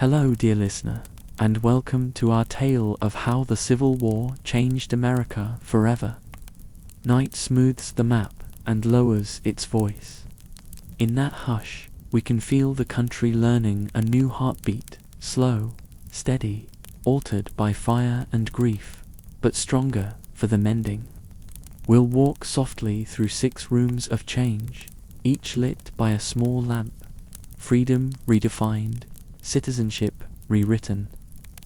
Hello, dear listener, and welcome to our tale of how the Civil War changed America forever. Night smooths the map and lowers its voice. In that hush, we can feel the country learning a new heartbeat, slow, steady, altered by fire and grief, but stronger for the mending. We'll walk softly through 6 rooms of change, each lit by a small lamp. Freedom redefined, citizenship rewritten,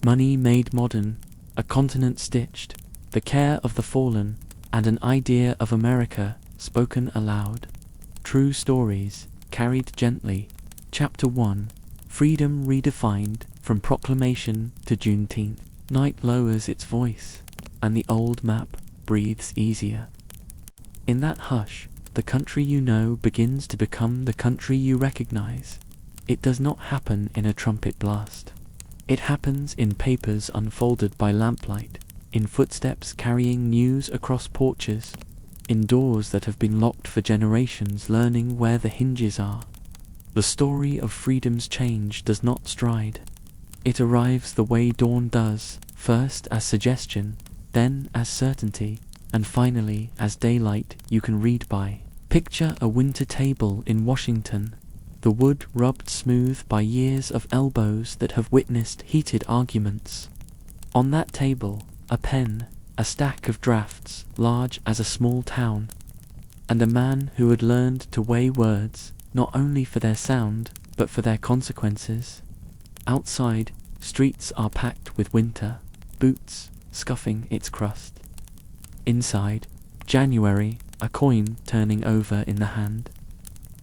money made modern, a continent stitched, the care of the fallen, and an idea of America spoken aloud. True stories, carried gently. Chapter 1. Freedom redefined, from proclamation to Juneteenth. Night lowers its voice, and the old map breathes easier. In that hush, the country you know begins to become the country you recognize. It does not happen in a trumpet blast. It happens in papers unfolded by lamplight, in footsteps carrying news across porches, in doors that have been locked for generations learning where the hinges are. The story of freedom's change does not stride. It arrives the way dawn does, first as suggestion, then as certainty, and finally as daylight you can read by. Picture a winter table in Washington, the wood rubbed smooth by years of elbows that have witnessed heated arguments. On that table, a pen, a stack of drafts large as a small town, and a man who had learned to weigh words, not only for their sound, but for their consequences. Outside, streets are packed with winter, boots scuffing its crust. Inside, January, a coin turning over in the hand.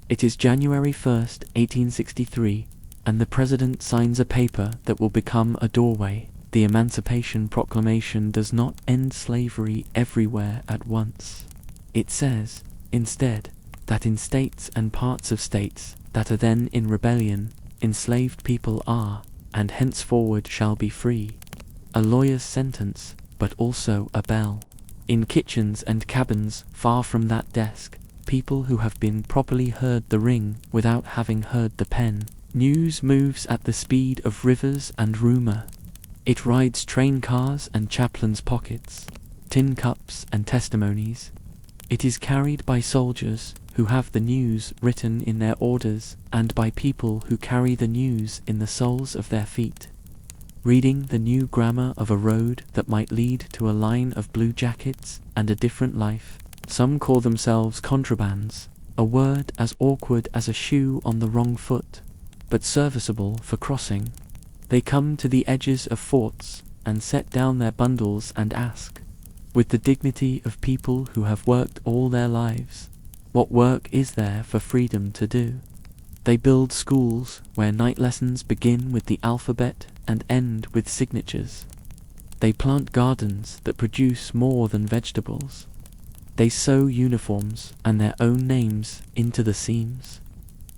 It is January 1st, 1863, and the President signs a paper that will become a doorway. The Emancipation Proclamation does not end slavery everywhere at once. It says, instead, that in states and parts of states that are then in rebellion, enslaved people are, and henceforward shall be free. A lawyer's sentence, but also a bell. In kitchens and cabins far from that desk, people who have been properly heard the ring without having heard the pen. News moves at the speed of rivers and rumor. It rides train cars and chaplains' pockets, tin cups and testimonies. It is carried by soldiers who have the news written in their orders and by people who carry the news in the soles of their feet. Reading the new grammar of a road that might lead to a line of blue jackets and a different life. Some call themselves contrabands, a word as awkward as a shoe on the wrong foot, but serviceable for crossing. They come to the edges of forts and set down their bundles and ask, with the dignity of people who have worked all their lives, what work is there for freedom to do? They build schools where night lessons begin with the alphabet and end with signatures. They plant gardens that produce more than vegetables. They sew uniforms and their own names into the seams.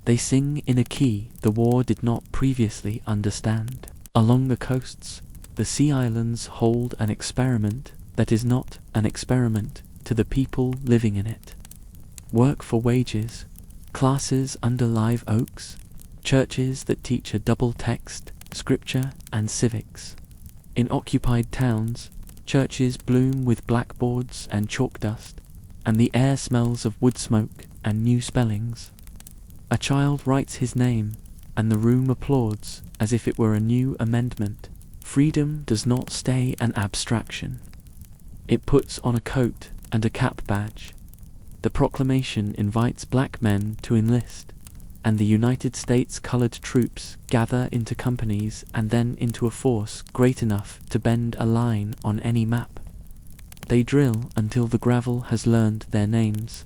They sing in a key the war did not previously understand. Along the coasts, the sea islands hold an experiment that is not an experiment to the people living in it. Work for wages, classes under live oaks, churches that teach a double text, scripture and civics. In occupied towns, churches bloom with blackboards and chalk dust, and the air smells of wood smoke and new spellings. A child writes his name, and the room applauds as if it were a new amendment. Freedom does not stay an abstraction. It puts on a coat and a cap badge. The proclamation invites black men to enlist, and the United States colored troops gather into companies and then into a force great enough to bend a line on any map. They drill until the gravel has learned their names.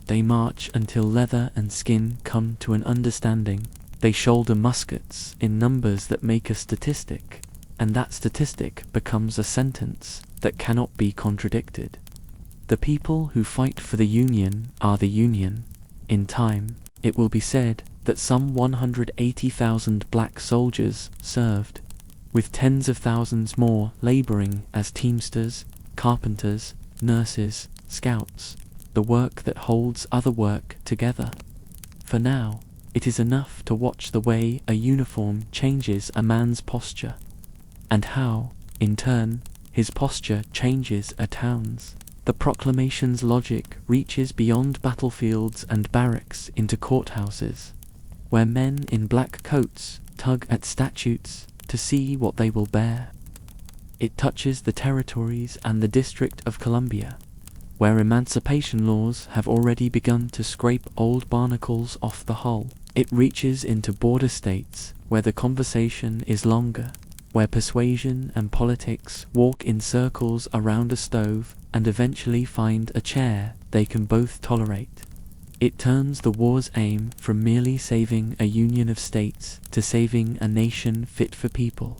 They march until leather and skin come to an understanding. They shoulder muskets in numbers that make a statistic, and that statistic becomes a sentence that cannot be contradicted. The people who fight for the Union are the Union. In time, it will be said that some 180,000 black soldiers served, with tens of thousands more laboring as teamsters, carpenters, nurses, scouts, the work that holds other work together. For now, It is enough to watch the way a uniform changes a man's posture, and how, in turn, his posture changes a town's. The proclamation's logic reaches beyond battlefields and barracks into courthouses, where men in black coats tug at statutes to see what they will bear. It touches the territories and the District of Columbia, where emancipation laws have already begun to scrape old barnacles off the hull. It reaches into border states, where the conversation is longer, where persuasion and politics walk in circles around a stove and eventually find a chair they can both tolerate. It turns the war's aim from merely saving a union of states to saving a nation fit for people.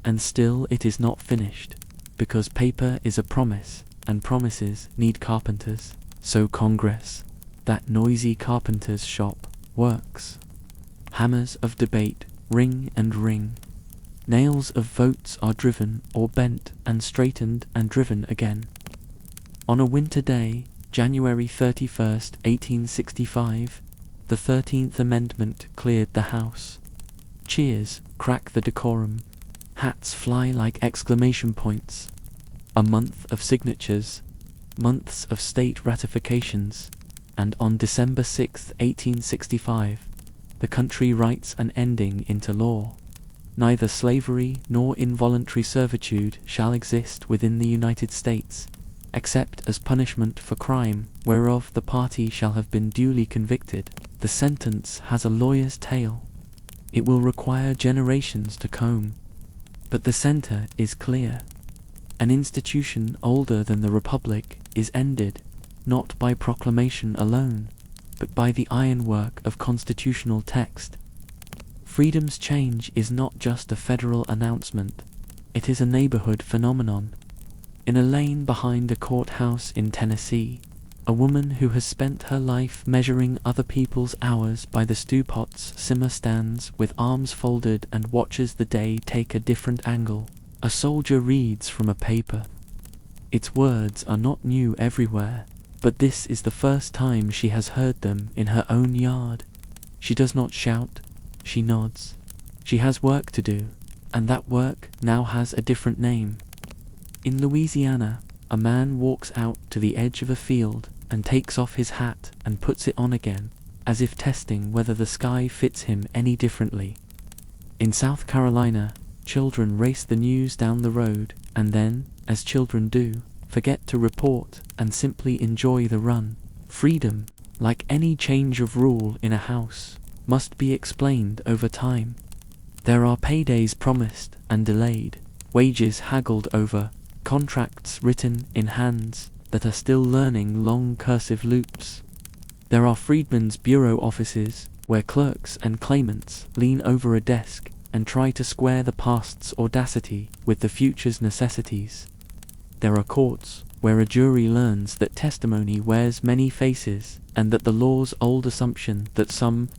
And still it is not finished, because paper is a promise, and promises need carpenters. So Congress, that noisy carpenter's shop, works. Hammers of debate ring and ring. Nails of votes are driven or bent and straightened and driven again. On a winter day, January 31st, 1865, the 13th Amendment cleared the House. Cheers crack the decorum. Hats fly like exclamation points. A month of signatures, months of state ratifications, and on December 6, 1865, the country writes an ending into law. Neither slavery nor involuntary servitude shall exist within the United States, except as punishment for crime whereof the party shall have been duly convicted. The sentence has a lawyer's tale. It will require generations to comb, but the center is clear. An institution older than the Republic is ended, not by proclamation alone, but by the ironwork of constitutional text. Freedom's change is not just a federal announcement, it is a neighborhood phenomenon. In a lane behind a courthouse in Tennessee, a woman who has spent her life measuring other people's hours by the stewpot's simmer stands with arms folded and watches the day take a different angle. A soldier reads from a paper. Its words are not new everywhere, but this is the first time she has heard them in her own yard. She does not shout, she nods. She has work to do, and that work now has a different name. In Louisiana, a man walks out to the edge of a field and takes off his hat and puts it on again, as if testing whether the sky fits him any differently. In South Carolina, children race the news down the road and then, as children do, forget to report and simply enjoy the run. Freedom, like any change of rule in a house, must be explained over time. There are paydays promised and delayed, wages haggled over, contracts written in hands that are still learning long cursive loops. There are freedmen's bureau offices where clerks and claimants lean over a desk and try to square the past's audacity with the future's necessities. There are courts where a jury learns that testimony wears many faces and that the law's old assumption that some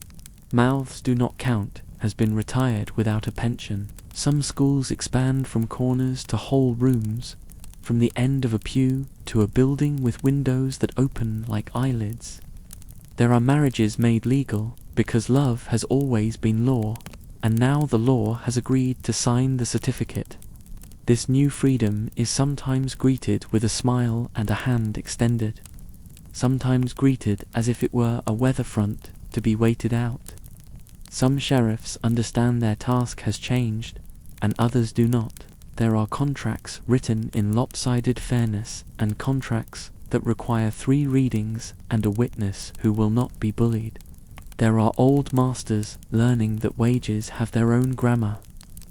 mouths do not count has been retired without a pension. Some schools expand from corners to whole rooms, from the end of a pew to a building with windows that open like eyelids. There are marriages made legal because love has always been law, and now the law has agreed to sign the certificate. This new freedom is sometimes greeted with a smile and a hand extended, sometimes greeted as if it were a weather front to be waited out. Some sheriffs understand their task has changed, and others do not. There are contracts written in lopsided fairness and contracts that require 3 readings and a witness who will not be bullied. There are old masters learning that wages have their own grammar,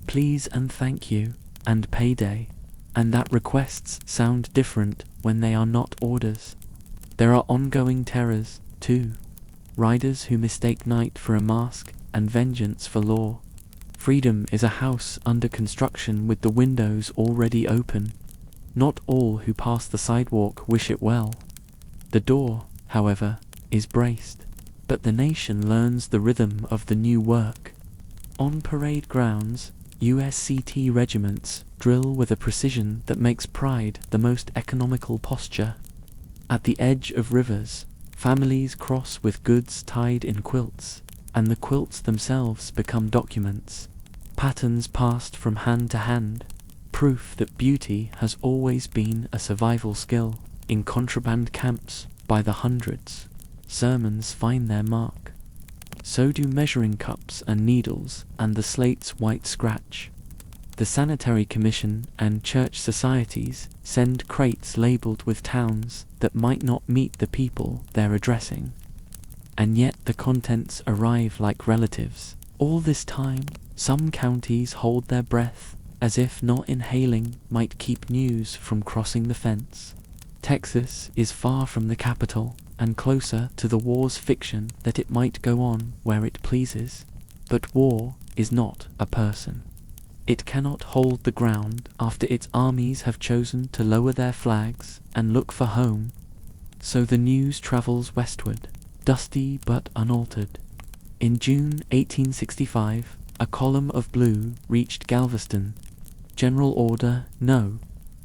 please and thank you, and payday, and that requests sound different when they are not orders. There are ongoing terrors, too, riders who mistake night for a mask and vengeance for law. Freedom is a house under construction with the windows already open. Not all who pass the sidewalk wish it well. The door, however, is braced, but the nation learns the rhythm of the new work. On parade grounds, USCT regiments drill with a precision that makes pride the most economical posture. At the edge of rivers, families cross with goods tied in quilts, and the quilts themselves become documents, patterns passed from hand to hand, proof that beauty has always been a survival skill. In contraband camps, by the hundreds, sermons find their mark. So do measuring cups and needles and the slate's white scratch. The Sanitary Commission and church societies send crates labeled with towns that might not meet the people they're addressing. And yet the contents arrive like relatives. All this time, some counties hold their breath, as if not inhaling might keep news from crossing the fence. Texas is far from the capital, and closer to the war's fiction that it might go on where it pleases. But war is not a person. It cannot hold the ground after its armies have chosen to lower their flags and look for home. So the news travels westward, dusty but unaltered. In June 1865, a column of blue reached Galveston. General Order No.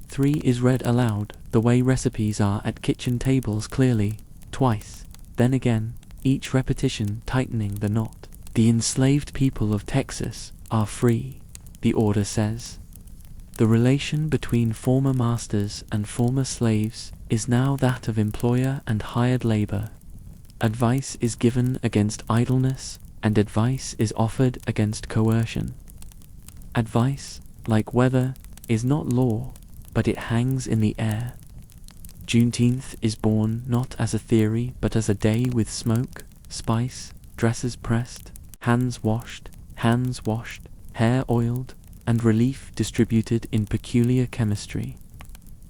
3 is read aloud, the way recipes are at kitchen tables, clearly, twice, then again, each repetition tightening the knot. The enslaved people of Texas are free, the order says. The relation between former masters and former slaves is now that of employer and hired labor. Advice is given against idleness, and advice is offered against coercion. Advice, like weather, is not law, but it hangs in the air. Juneteenth is born not as a theory, but as a day with smoke, spice, dresses pressed, hands washed, hair oiled, and relief distributed in peculiar chemistry.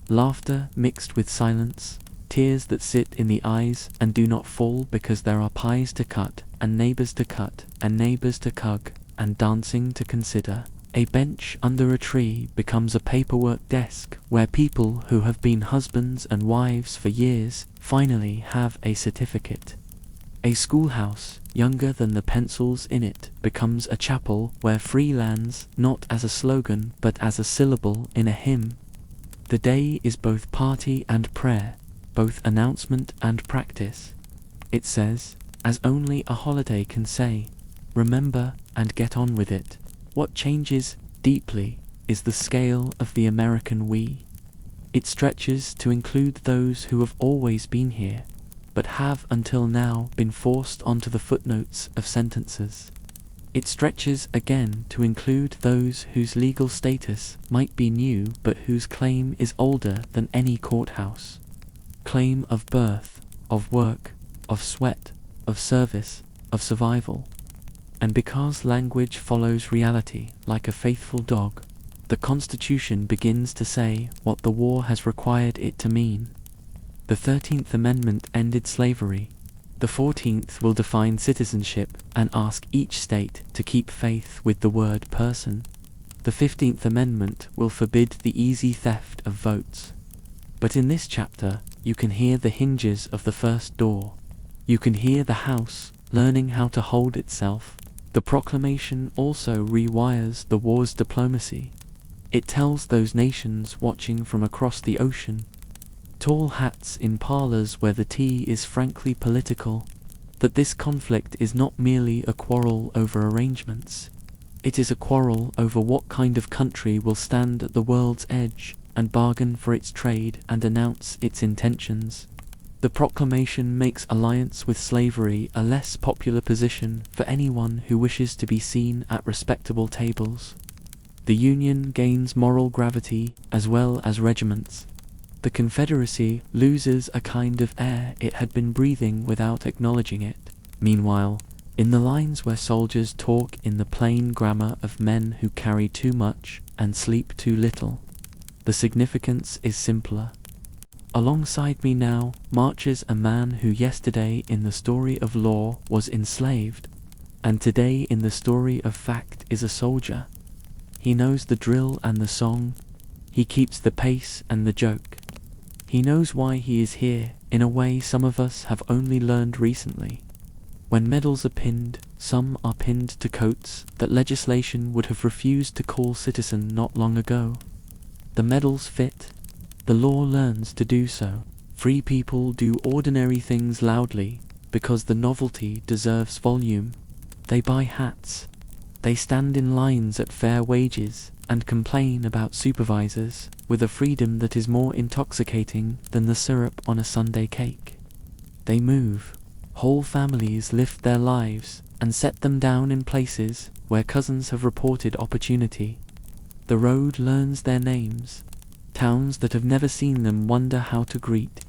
Laughter mixed with silence, tears that sit in the eyes and do not fall because there are pies to cut, and neighbors to cut, and neighbors to hug, and dancing to consider. A bench under a tree becomes a paperwork desk where people who have been husbands and wives for years finally have a certificate. A schoolhouse, younger than the pencils in it, becomes a chapel where free lands not as a slogan but as a syllable in a hymn. The day is both party and prayer, both announcement and practice. It says, as only a holiday can say, remember and get on with it. What changes deeply is the scale of the American we. It stretches to include those who have always been here, but have until now been forced onto the footnotes of sentences. It stretches again to include those whose legal status might be new but whose claim is older than any courthouse. Claim of birth, of work, of sweat, of service, of survival. And because language follows reality like a faithful dog, the Constitution begins to say what the war has required it to mean. The 13th Amendment ended slavery. The 14th will define citizenship and ask each state to keep faith with the word person. The 15th Amendment will forbid the easy theft of votes. But in this chapter, you can hear the hinges of the first door. You can hear the house learning how to hold itself. The proclamation also rewires the war's diplomacy. It tells those nations watching from across the ocean, tall hats in parlors where the tea is frankly political, that this conflict is not merely a quarrel over arrangements. It is a quarrel over what kind of country will stand at the world's edge and bargain for its trade and announce its intentions. The proclamation makes alliance with slavery a less popular position for anyone who wishes to be seen at respectable tables. The Union gains moral gravity as well as regiments. The Confederacy loses a kind of air it had been breathing without acknowledging it. Meanwhile, in the lines where soldiers talk in the plain grammar of men who carry too much and sleep too little, the significance is simpler. Alongside me now marches a man who yesterday in the story of law was enslaved, and today in the story of fact is a soldier. He knows the drill and the song. He keeps the pace and the joke. He knows why he is here in a way some of us have only learned recently. When medals are pinned, some are pinned to coats that legislation would have refused to call citizen not long ago. The medals fit. The law learns to do so. Free people do ordinary things loudly because the novelty deserves volume. They buy hats. They stand in lines at fair wages and complain about supervisors with a freedom that is more intoxicating than the syrup on a Sunday cake. They move. Whole families lift their lives and set them down in places where cousins have reported opportunity. The road learns their names. Towns that have never seen them wonder how to greet.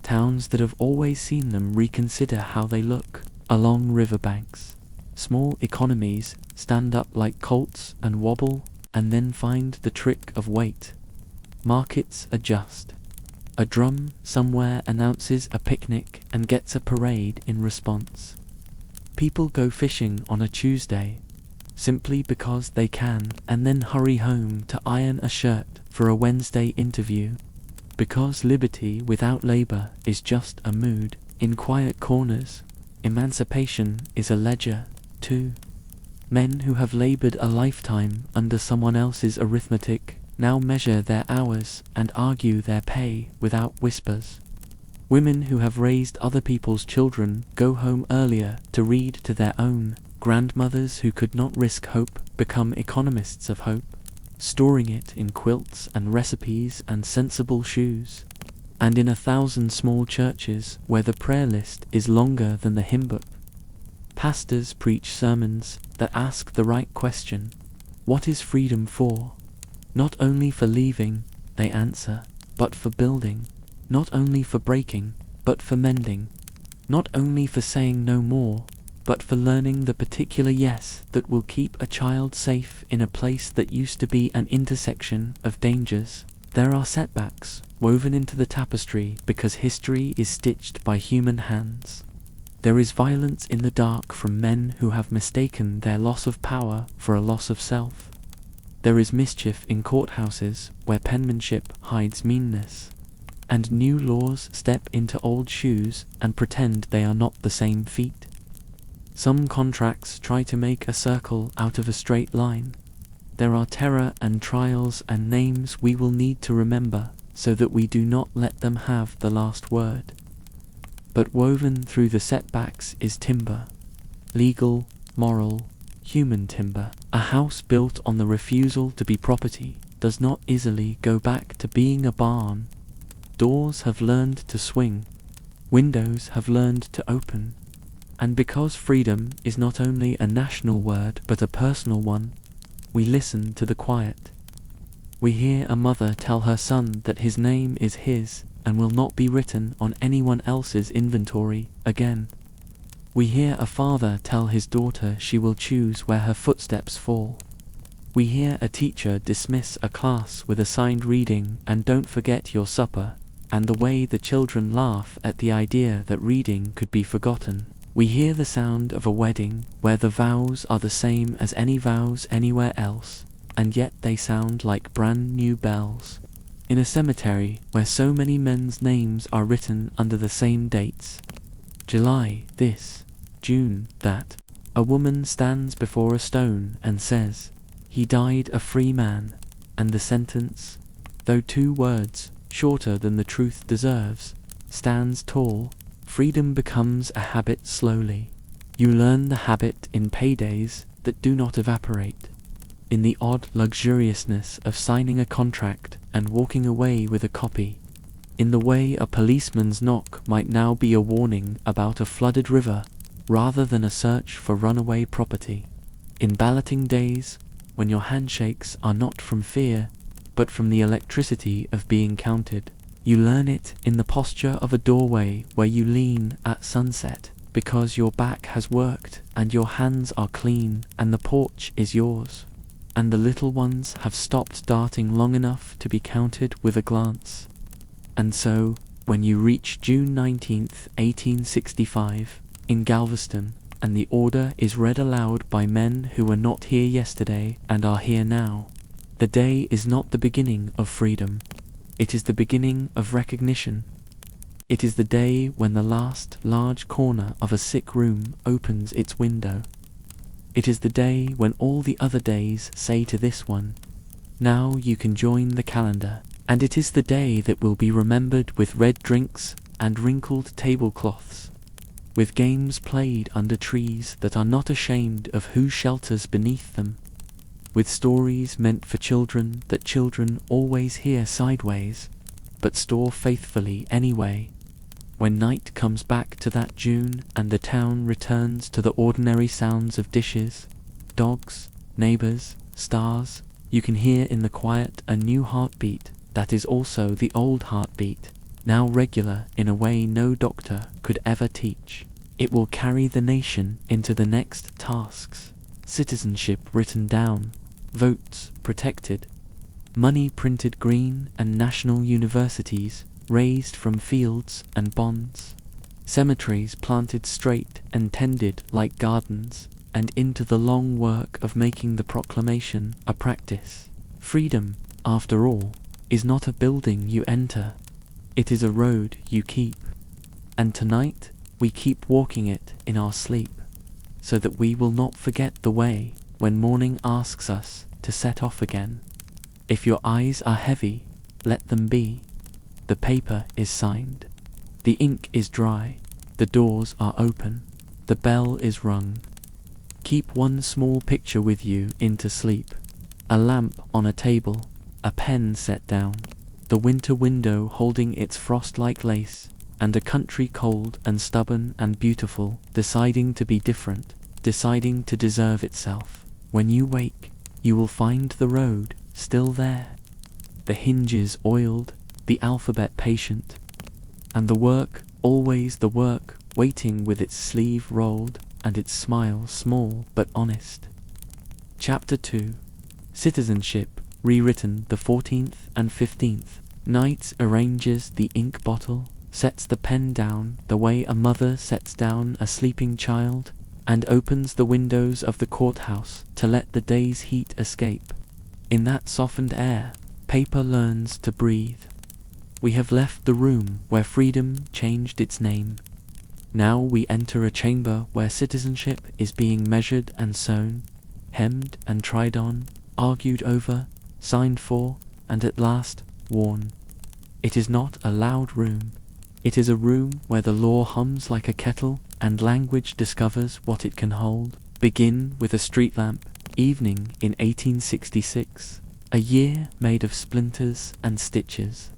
Towns that have always seen them reconsider how they look. Along riverbanks, small economies stand up like colts and wobble and then find the trick of weight. Markets adjust. A drum somewhere announces a picnic and gets a parade in response. People go fishing on a Tuesday simply because they can and then hurry home to iron a shirt for a Wednesday interview. Because liberty without labor is just a mood. In quiet corners, emancipation is a ledger, too. Men who have labored a lifetime under someone else's arithmetic now measure their hours and argue their pay without whispers. Women who have raised other people's children go home earlier to read to their own. Grandmothers who could not risk hope become economists of hope, storing it in quilts and recipes and sensible shoes. And in 1,000 small churches where the prayer list is longer than the hymn book, pastors preach sermons that ask the right question. What is freedom for? Not only for leaving, they answer, but for building. Not only for breaking, but for mending. Not only for saying no more, but for learning the particular yes that will keep a child safe in a place that used to be an intersection of dangers. There are setbacks woven into the tapestry because history is stitched by human hands. There is violence in the dark from men who have mistaken their loss of power for a loss of self. There is mischief in courthouses where penmanship hides meanness. And new laws step into old shoes and pretend they are not the same feet. Some contracts try to make a circle out of a straight line. There are terror and trials and names we will need to remember so that we do not let them have the last word. But woven through the setbacks is timber. Legal, moral, human timber. A house built on the refusal to be property does not easily go back to being a barn. Doors have learned to swing. Windows have learned to open. And because freedom is not only a national word but a personal one, we listen to the quiet. We hear a mother tell her son that his name is his and will not be written on anyone else's inventory again. We hear a father tell his daughter she will choose where her footsteps fall. We hear a teacher dismiss a class with a signed reading and "Don't forget your supper," and the way the children laugh at the idea that reading could be forgotten. We hear the sound of a wedding where the vows are the same as any vows anywhere else, and yet they sound like brand new bells. In a cemetery where so many men's names are written under the same dates. July this, June that. A woman stands before a stone and says, "He died a free man," and the sentence, though 2 words shorter than the truth deserves, stands tall. Freedom becomes a habit slowly. You learn the habit in paydays that do not evaporate, in the odd luxuriousness of signing a contract and walking away with a copy, in the way a policeman's knock might now be a warning about a flooded river rather than a search for runaway property, in balloting days when your handshakes are not from fear but from the electricity of being counted. You learn it in the posture of a doorway where you lean at sunset because your back has worked and your hands are clean and the porch is yours, and the little ones have stopped darting long enough to be counted with a glance. And so, when you reach June 19th, 1865, in Galveston, and the order is read aloud by men who were not here yesterday and are here now, the day is not the beginning of freedom. It is the beginning of recognition. It is the day when the last large corner of a sick room opens its window. It is the day when all the other days say to this one, "Now you can join the calendar." And it is the day that will be remembered with red drinks and wrinkled tablecloths. with games played under trees that are not ashamed of who shelters beneath them, with stories meant for children that children always hear sideways, but store faithfully anyway. When night comes back to that June and the town returns to the ordinary sounds of dishes, dogs, neighbors, stars, you can hear in the quiet a new heartbeat that is also the old heartbeat, now regular in a way no doctor could ever teach. It will carry the nation into the next tasks. Citizenship written down, votes protected, money printed green, and national universities raised from fields and bonds, cemeteries planted straight and tended like gardens, and into the long work of making the proclamation a practice. Freedom, after all, is not a building you enter, it is a road you keep. And tonight we keep walking it in our sleep, so that we will not forget the way when morning asks us to set off again. If your eyes are heavy, let them be. The paper is signed, the ink is dry, the doors are open, the bell is rung. Keep one small picture with you into sleep, a lamp on a table, a pen set down, the winter window holding its frost-like lace, and a country cold and stubborn and beautiful, deciding to be different, deciding to deserve itself. When you wake, you will find the road still there, the hinges oiled, the alphabet patient, and the work, always the work, waiting with its sleeve rolled and its smile small but honest. Chapter 2. Citizenship, rewritten the 14th and 15th. Night arranges the ink bottle, sets the pen down the way a mother sets down a sleeping child, and opens the windows of the courthouse to let the day's heat escape. In that softened air, paper learns to breathe. We have left the room where freedom changed its name. Now we enter a chamber where citizenship is being measured and sewn, hemmed and tried on, argued over, signed for, and at last worn. It is not a loud room. It is a room where the law hums like a kettle and language discovers what it can hold. Begin with a street lamp, evening in 1866, a year made of splinters and stitches.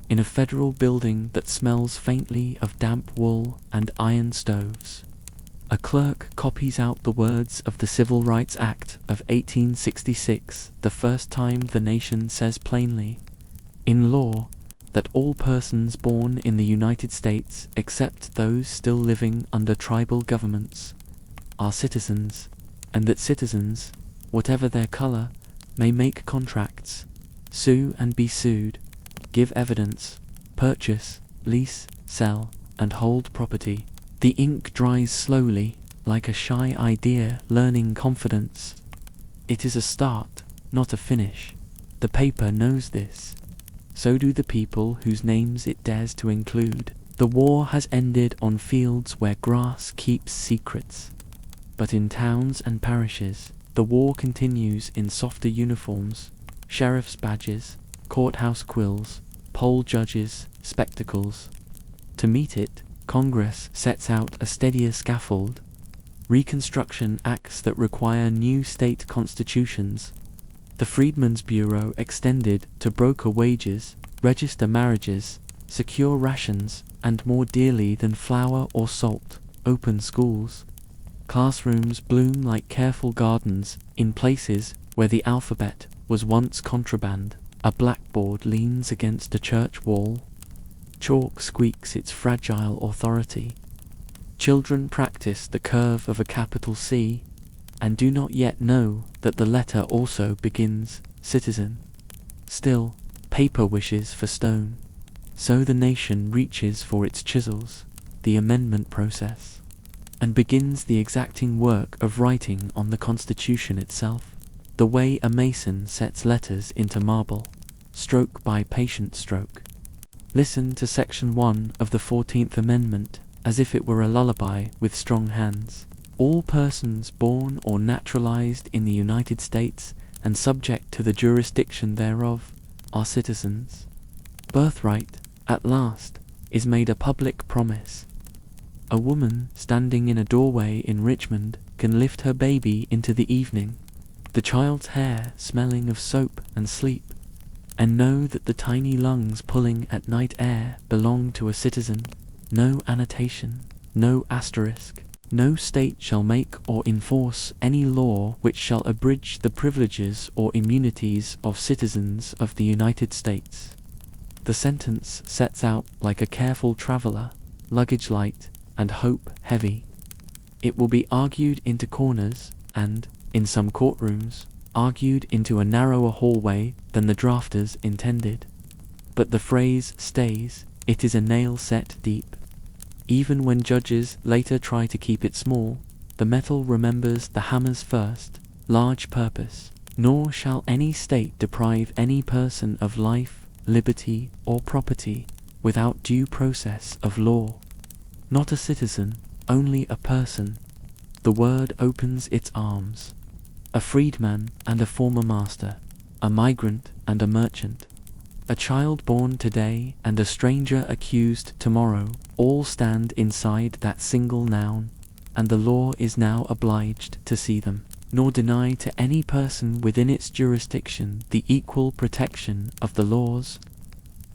In a federal building that smells faintly of damp wool and iron stoves, a clerk copies out the words of the Civil Rights Act of 1866, the first time the nation says plainly, in law, that all persons born in the United States, except those still living under tribal governments, are citizens, and that citizens, whatever their color, may make contracts, sue and be sued, give evidence, purchase, lease, sell, and hold property. The ink dries slowly, like a shy idea learning confidence. It is a start, not a finish. The paper knows this. So do the people whose names it dares to include. The war has ended on fields where grass keeps secrets. But in towns and parishes, the war continues in softer uniforms, sheriff's badges, courthouse quills, poll judges, spectacles. To meet it, Congress sets out a steadier scaffold, Reconstruction acts that require new state constitutions, the Freedmen's Bureau extended to broker wages, register marriages, secure rations, and more dearly than flour or salt, open schools. Classrooms bloom like careful gardens in places where the alphabet was once contraband. A blackboard leans against a church wall. Chalk squeaks its fragile authority. Children practice the curve of a capital C, and do not yet know that the letter also begins citizen. Still, paper wishes for stone. So the nation reaches for its chisels, the amendment process, and begins the exacting work of writing on the Constitution itself, the way a mason sets letters into marble, stroke by patient stroke. Listen to Section 1 of the 14th Amendment as if it were a lullaby with strong hands. All persons born or naturalized in the United States and subject to the jurisdiction thereof are citizens. Birthright, at last, is made a public promise. A woman standing in a doorway in Richmond can lift her baby into the evening, the child's hair smelling of soap and sleep, and know that the tiny lungs pulling at night air belong to a citizen. No annotation, no asterisk, no state shall make or enforce any law which shall abridge the privileges or immunities of citizens of the United States. The sentence sets out like a careful traveler, luggage light, and hope heavy. It will be argued into corners, and, in some courtrooms, argued into a narrower hallway than the drafters intended. But the phrase stays, it is a nail set deep. Even when judges later try to keep it small, the metal remembers the hammer's first, large purpose. Nor shall any state deprive any person of life, liberty, or property, without due process of law. Not a citizen, only a person. The word opens its arms. A freedman and a former master, a migrant and a merchant, a child born today and a stranger accused tomorrow, all stand inside that single noun, and the law is now obliged to see them, nor deny to any person within its jurisdiction the equal protection of the laws.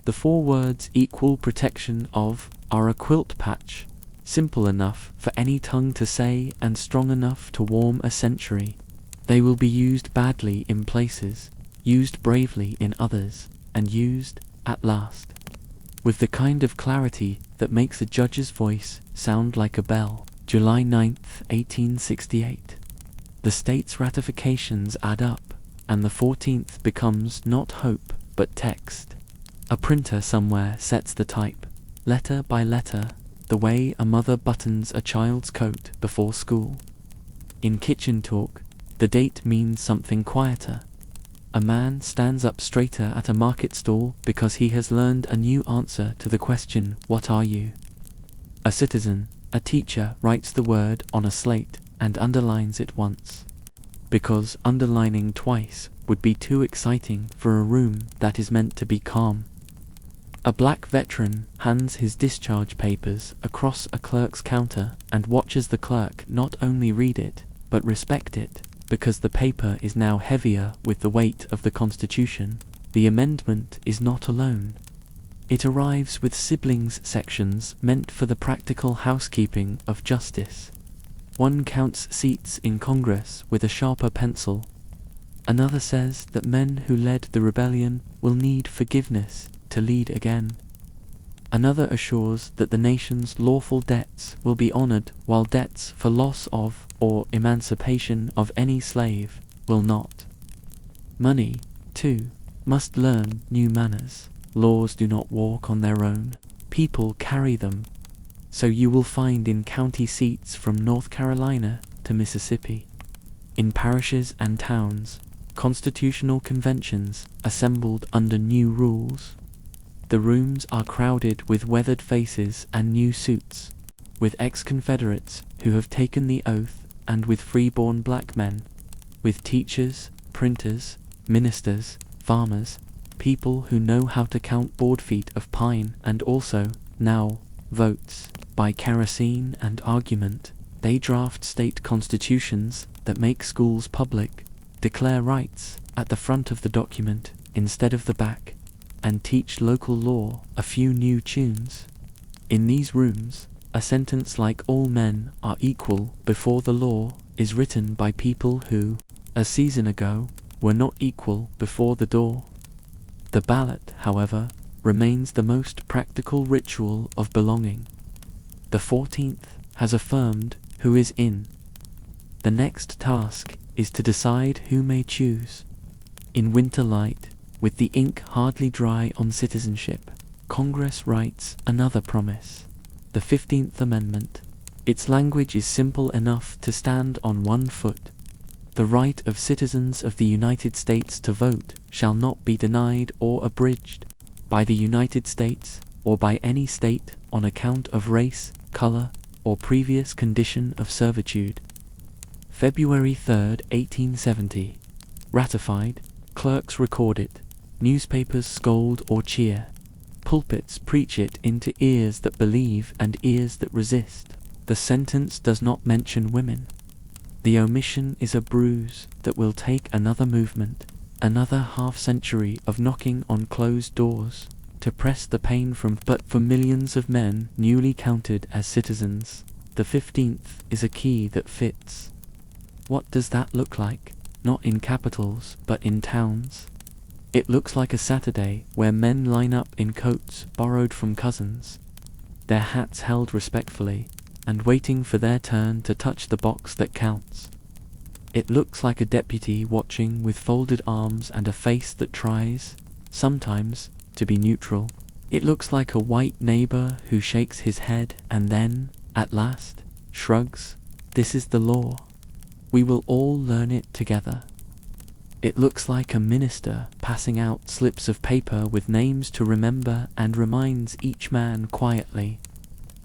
The four words equal protection of are a quilt patch, simple enough for any tongue to say and strong enough to warm a century. They will be used badly in places, used bravely in others, and used, at last, with the kind of clarity that makes a judge's voice sound like a bell. July 9th, 1868. The state's ratifications add up, and the 14th becomes not hope, but text. A printer somewhere sets the type, letter by letter, the way a mother buttons a child's coat before school. In kitchen talk, the date means something quieter. A man stands up straighter at a market stall because he has learned a new answer to the question, "What are you?" A citizen, a teacher, writes the word on a slate and underlines it once, because underlining twice would be too exciting for a room that is meant to be calm. A black veteran hands his discharge papers across a clerk's counter and watches the clerk not only read it, but respect it, because the paper is now heavier with the weight of the Constitution. The amendment is not alone. It arrives with siblings sections meant for the practical housekeeping of justice. One counts seats in Congress with a sharper pencil. Another says that men who led the rebellion will need forgiveness to lead again. Another assures that the nation's lawful debts will be honored, while debts for loss of or emancipation of any slave will not. Money, too, must learn new manners. Laws do not walk on their own, people carry them. So you will find in county seats from North Carolina to Mississippi, in parishes and towns, constitutional conventions assembled under new rules. The rooms are crowded with weathered faces and new suits, with ex-Confederates who have taken the oath, and with freeborn black men, with teachers, printers, ministers, farmers, people who know how to count board feet of pine, and also, now, votes. By kerosene and argument, they draft state constitutions that make schools public, declare rights at the front of the document instead of the back, and teach local law a few new tunes. In these rooms, a sentence like "all men are equal before the law" is written by people who, a season ago, were not equal before the door. The ballot, however, remains the most practical ritual of belonging. The 14th has affirmed who is in. The next task is to decide who may choose. In winter light, with the ink hardly dry on citizenship, Congress writes another promise, the 15th Amendment. Its language is simple enough to stand on one foot. The right of citizens of the United States to vote shall not be denied or abridged by the United States or by any state on account of race, color, or previous condition of servitude. February 3rd, 1870. Ratified. Clerks record it. Newspapers scold or cheer. Pulpits preach it into ears that believe and ears that resist. The sentence does not mention women. The omission is a bruise that will take another movement, another half-century of knocking on closed doors, to press the pain from. But for millions of men newly counted as citizens, the 15th is a key that fits. What does that look like? Not in capitals, but in towns. It looks like a Saturday where men line up in coats borrowed from cousins, their hats held respectfully, and waiting for their turn to touch the box that counts. It looks like a deputy watching with folded arms and a face that tries, sometimes, to be neutral. It looks like a white neighbor who shakes his head and then, at last, shrugs. This is the law. We will all learn it together. It looks like a minister passing out slips of paper with names to remember and reminds each man quietly.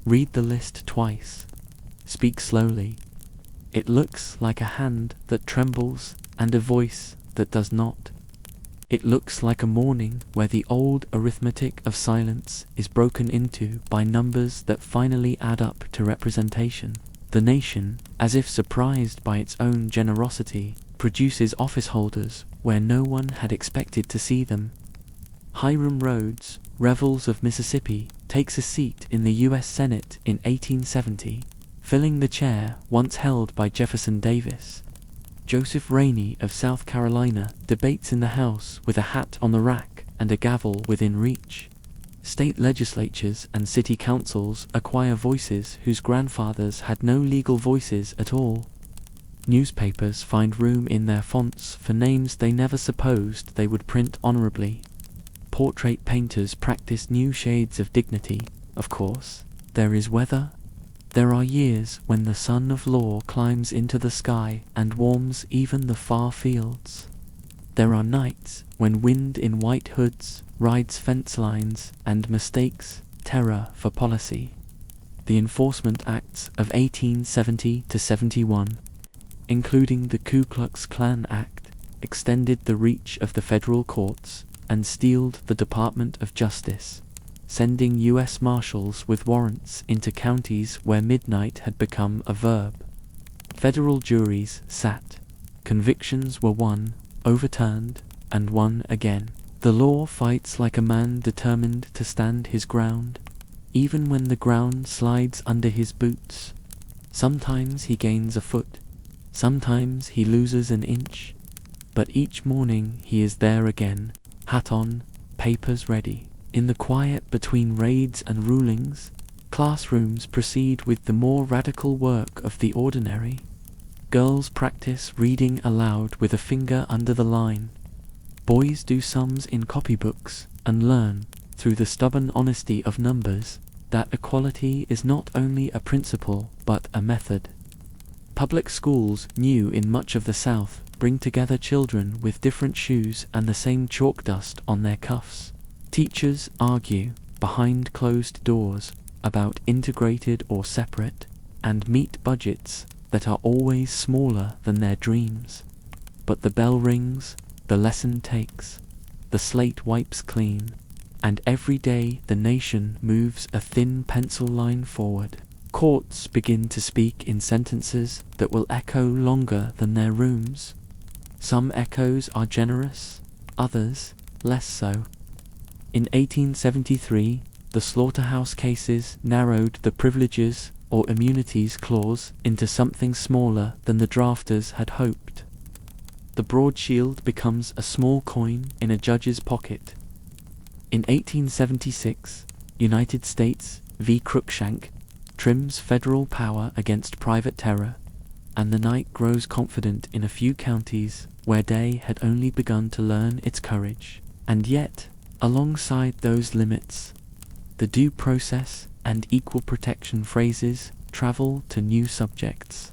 Read the list twice. Speak slowly. It looks like a hand that trembles and a voice that does not. It looks like a morning where the old arithmetic of silence is broken into by numbers that finally add up to representation. The nation, as if surprised by its own generosity, produces office holders where no one had expected to see them. Hiram Rhodes, Revels of Mississippi, takes a seat in the U.S. Senate in 1870, filling the chair once held by Jefferson Davis. Joseph Rainey of South Carolina debates in the House with a hat on the rack and a gavel within reach. State legislatures and city councils acquire voices whose grandfathers had no legal voices at all. Newspapers find room in their fonts for names they never supposed they would print honorably. Portrait painters practice new shades of dignity. Of course, there is weather. There are years when the sun of law climbs into the sky and warms even the far fields. There are nights when wind in white hoods rides fence lines and mistakes terror for policy. The Enforcement Acts of 1870 to 71, including the Ku Klux Klan Act, extended the reach of the federal courts and steeled the Department of Justice, sending U.S. Marshals with warrants into counties where midnight had become a verb. Federal juries sat. Convictions were won, overturned, and won again. The law fights like a man determined to stand his ground, even when the ground slides under his boots. Sometimes he gains a foot, sometimes he loses an inch, but each morning he is there again, hat on, papers ready. In the quiet between raids and rulings, classrooms proceed with the more radical work of the ordinary. Girls practice reading aloud with a finger under the line. Boys do sums in copybooks and learn, through the stubborn honesty of numbers, that equality is not only a principle but a method. Public schools, new in much of the South, bring together children with different shoes and the same chalk dust on their cuffs. Teachers argue, behind closed doors, about integrated or separate, and meet budgets that are always smaller than their dreams. But the bell rings, the lesson takes, the slate wipes clean, and every day the nation moves a thin pencil line forward. Courts begin to speak in sentences that will echo longer than their rooms. Some echoes are generous, others less so. In 1873, the slaughterhouse cases narrowed the privileges or immunities clause into something smaller than the drafters had hoped. The broad shield becomes a small coin in a judge's pocket. In 1876, United States v. Cruikshank trims federal power against private terror, and the night grows confident in a few counties where day had only begun to learn its courage. And yet, alongside those limits, the due process and equal protection phrases travel to new subjects.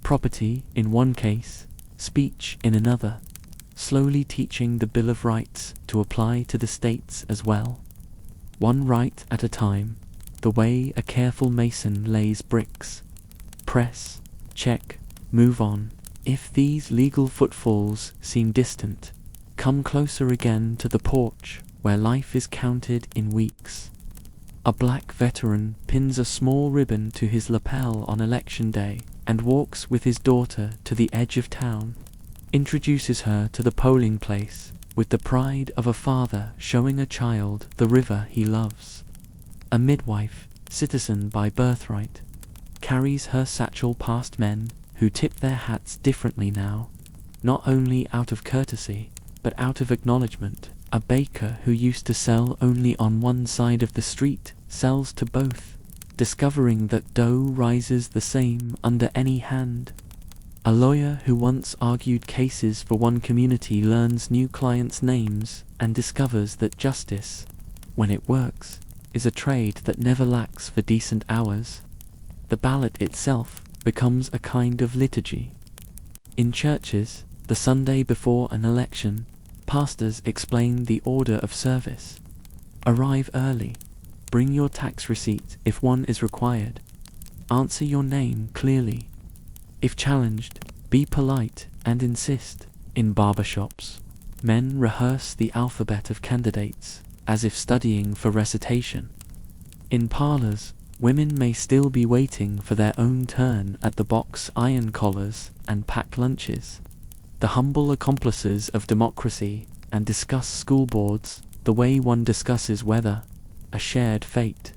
Property in one case, speech in another, slowly teaching the Bill of Rights to apply to the states as well. One right at a time, the way a careful mason lays bricks. Press, check, move on. If these legal footfalls seem distant, come closer again to the porch where life is counted in weeks. A black veteran pins a small ribbon to his lapel on election day and walks with his daughter to the edge of town, introduces her to the polling place with the pride of a father showing a child the river he loves. A midwife, citizen by birthright, carries her satchel past men who tip their hats differently now, not only out of courtesy, but out of acknowledgement. A baker who used to sell only on one side of the street sells to both, discovering that dough rises the same under any hand. A lawyer who once argued cases for one community learns new clients' names and discovers that justice, when it works, is a trade that never lacks for decent hours. The ballot itself becomes a kind of liturgy. In churches, the Sunday before an election, pastors explain the order of service. Arrive early. Bring your tax receipt if one is required. Answer your name clearly. If challenged, be polite and insist. In barbershops, men rehearse the alphabet of candidates as if studying for recitation. In parlors, women may still be waiting for their own turn at the box iron collars and pack lunches. The humble accomplices of democracy, and discuss school boards the way one discusses weather, a shared fate.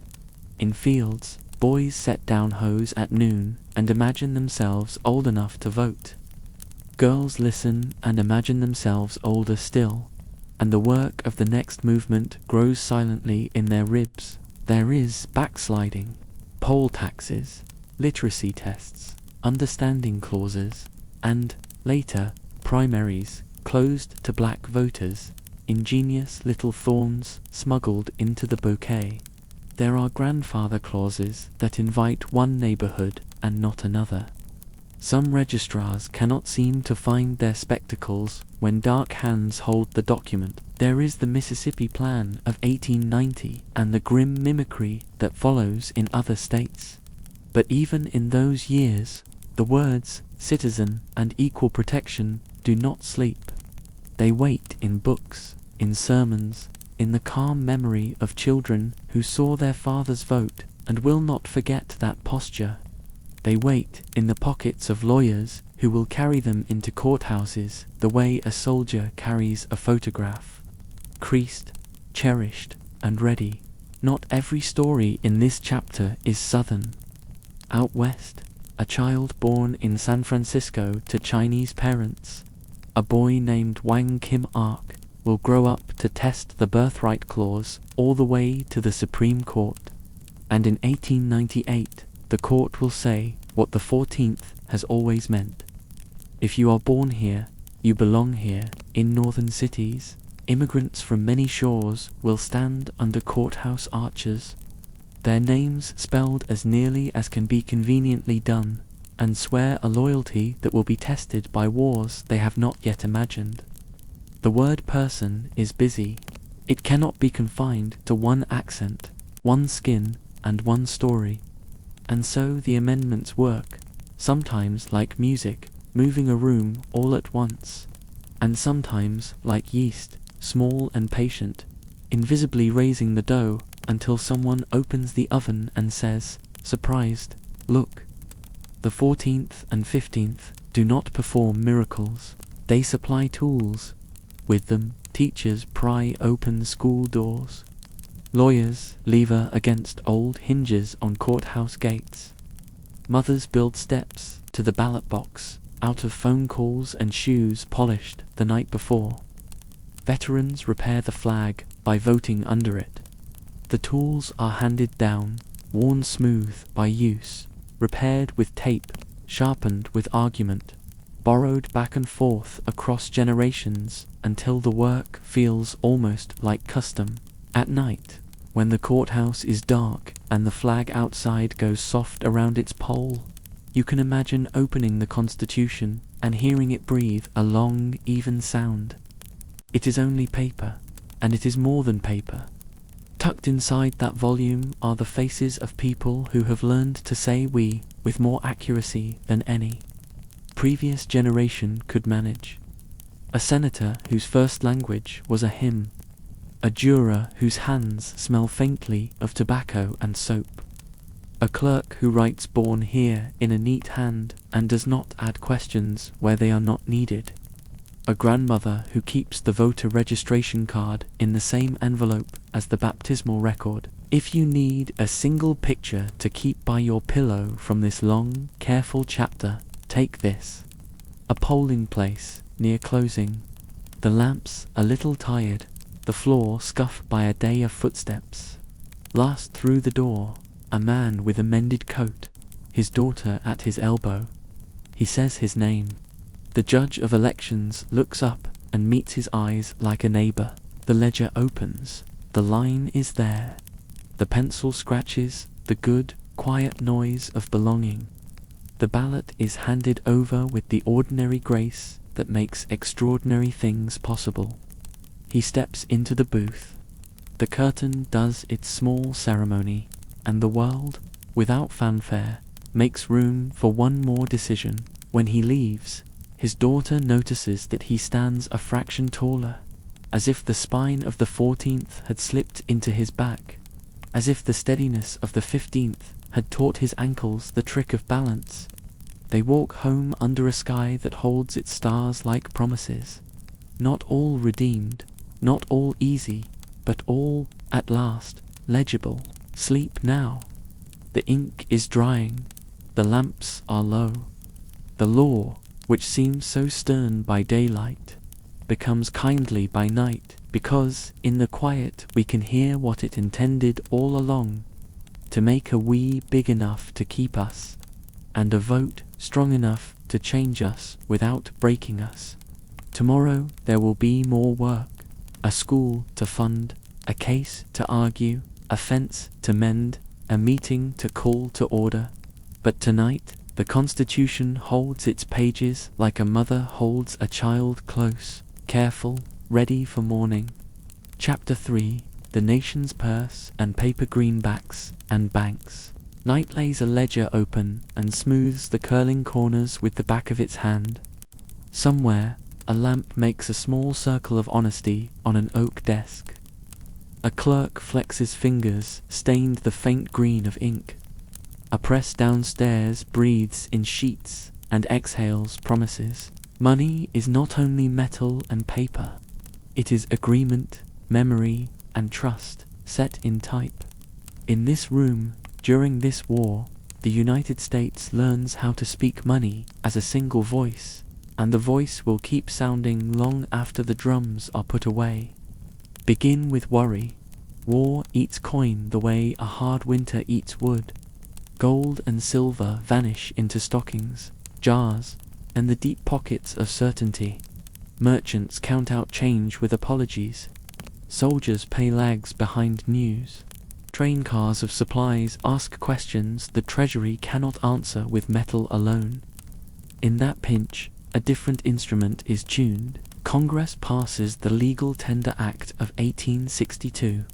In fields, boys set down hoes at noon and imagine themselves old enough to vote. Girls listen and imagine themselves older still, and the work of the next movement grows silently in their ribs. There is backsliding, poll taxes, literacy tests, understanding clauses, and, later, primaries closed to black voters, ingenious little thorns smuggled into the bouquet. There are grandfather clauses that invite one neighborhood and not another. Some registrars cannot seem to find their spectacles when dark hands hold the document. There is the Mississippi Plan of 1890 and the grim mimicry that follows in other states. But even in those years, the words citizen and equal protection do not sleep. They wait in books, in sermons, in the calm memory of children who saw their fathers vote and will not forget that posture. They wait in the pockets of lawyers who will carry them into courthouses the way a soldier carries a photograph. Creased, cherished, and ready. Not every story in this chapter is Southern. Out west, a child born in San Francisco to Chinese parents, a boy named Wang Kim Ark, will grow up to test the birthright clause all the way to the Supreme Court. And in 1898, the court will say what the 14th has always meant. If you are born here, you belong here. In northern cities, immigrants from many shores will stand under courthouse arches, their names spelled as nearly as can be conveniently done, and swear a loyalty that will be tested by wars they have not yet imagined. The word person is busy. It cannot be confined to one accent, one skin, and one story. And so the amendments work, sometimes like music, moving a room all at once, and sometimes like yeast, small and patient, invisibly raising the dough until someone opens the oven and says, surprised, look. The 14th and 15th do not perform miracles. They supply tools. With them, teachers pry open school doors. Lawyers lever against old hinges on courthouse gates. Mothers build steps to the ballot box out of phone calls and shoes polished the night before. Veterans repair the flag by voting under it. The tools are handed down, worn smooth by use, repaired with tape, sharpened with argument, borrowed back and forth across generations until the work feels almost like custom. At night, when the courthouse is dark and the flag outside goes soft around its pole, you can imagine opening the Constitution and hearing it breathe a long, even sound. It is only paper, and it is more than paper. Tucked inside that volume are the faces of people who have learned to say we with more accuracy than any previous generation could manage. A senator whose first language was a hymn. A juror whose hands smell faintly of tobacco and soap. A clerk who writes "born here" in a neat hand and does not add questions where they are not needed. A grandmother who keeps the voter registration card in the same envelope as the baptismal record. If you need a single picture to keep by your pillow from this long, careful chapter, take this. A polling place near closing. The lamps a little tired, the floor scuffed by a day of footsteps. Last through the door, a man with a mended coat, his daughter at his elbow. He says his name. The judge of elections looks up and meets his eyes like a neighbor. The ledger opens. The line is there. The pencil scratches the good, quiet noise of belonging. The ballot is handed over with the ordinary grace that makes extraordinary things possible. He steps into the booth. The curtain does its small ceremony, and the world, without fanfare, makes room for one more decision. When he leaves, his daughter notices that he stands a fraction taller, as if the spine of the 14th had slipped into his back, as if the steadiness of the 15th had taught his ankles the trick of balance. They walk home under a sky that holds its stars like promises. Not all redeemed, not all easy, but all, at last, legible. Sleep now. The ink is drying. The lamps are low. The law, which seems so stern by daylight, becomes kindly by night, because in the quiet we can hear what it intended all along, to make a we big enough to keep us, and a vote strong enough to change us without breaking us. Tomorrow there will be more work, a school to fund, a case to argue, a fence to mend, a meeting to call to order. But tonight the Constitution holds its pages like a mother holds a child close, careful, ready for morning. Chapter 3. The Nation's Purse and Paper Greenbacks and Banks. Night lays a ledger open and smooths the curling corners with the back of its hand. Somewhere, a lamp makes a small circle of honesty on an oak desk. A clerk flexes fingers stained the faint green of ink. A press downstairs breathes in sheets and exhales promises. Money is not only metal and paper. It is agreement, memory, and trust set in type. In this room, during this war, the United States learns how to speak money as a single voice, and the voice will keep sounding long after the drums are put away. Begin with worry. War eats coin the way a hard winter eats wood. Gold and silver vanish into stockings, jars, and the deep pockets of certainty. Merchants count out change with apologies. Soldiers pay lags behind news. Train cars of supplies ask questions the Treasury cannot answer with metal alone. In that pinch, a different instrument is tuned. Congress passes the Legal Tender Act of 1862.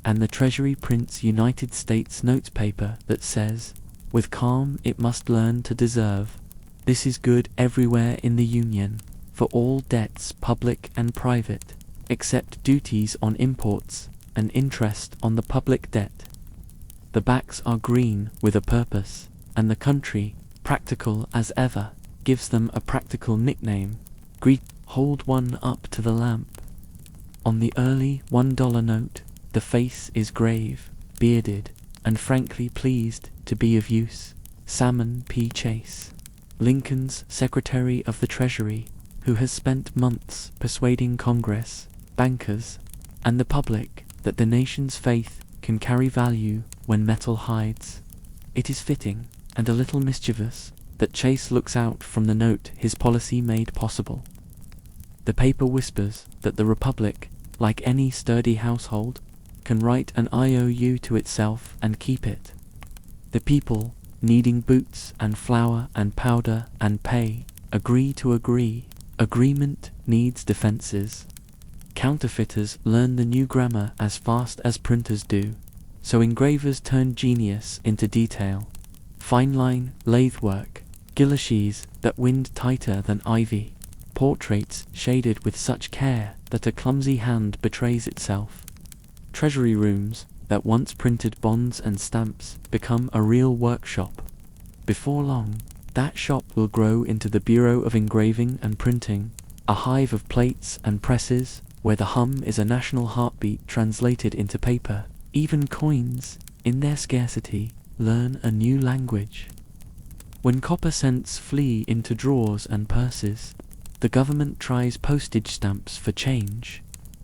And the Treasury prints United States notes paper that says, with calm it must learn to deserve. This is good everywhere in the Union, for all debts public and private, except duties on imports and interest on the public debt. The backs are green with a purpose, and the country, practical as ever, gives them a practical nickname. Hold one up to the lamp. On the early $1 note, the face is grave, bearded, and frankly pleased to be of use. Salmon P. Chase, Lincoln's Secretary of the Treasury, who has spent months persuading Congress, bankers, and the public that the nation's faith can carry value when metal hides. It is fitting, and a little mischievous, that Chase looks out from the note his policy made possible. The paper whispers that the Republic, like any sturdy household, can write an IOU to itself and keep it. The people, needing boots and flour and powder and pay, agree to agree. Agreement needs defenses. Counterfeiters learn the new grammar as fast as printers do, so engravers turn genius into detail. Fine line, lathe work, guilloches that wind tighter than ivy, portraits shaded with such care that a clumsy hand betrays itself. Treasury rooms that once printed bonds and stamps become a real workshop. Before long, that shop will grow into the Bureau of Engraving and Printing, a hive of plates and presses, where the hum is a national heartbeat translated into paper. Even coins, in their scarcity, learn a new language. When copper cents flee into drawers and purses, the government tries postage stamps for change,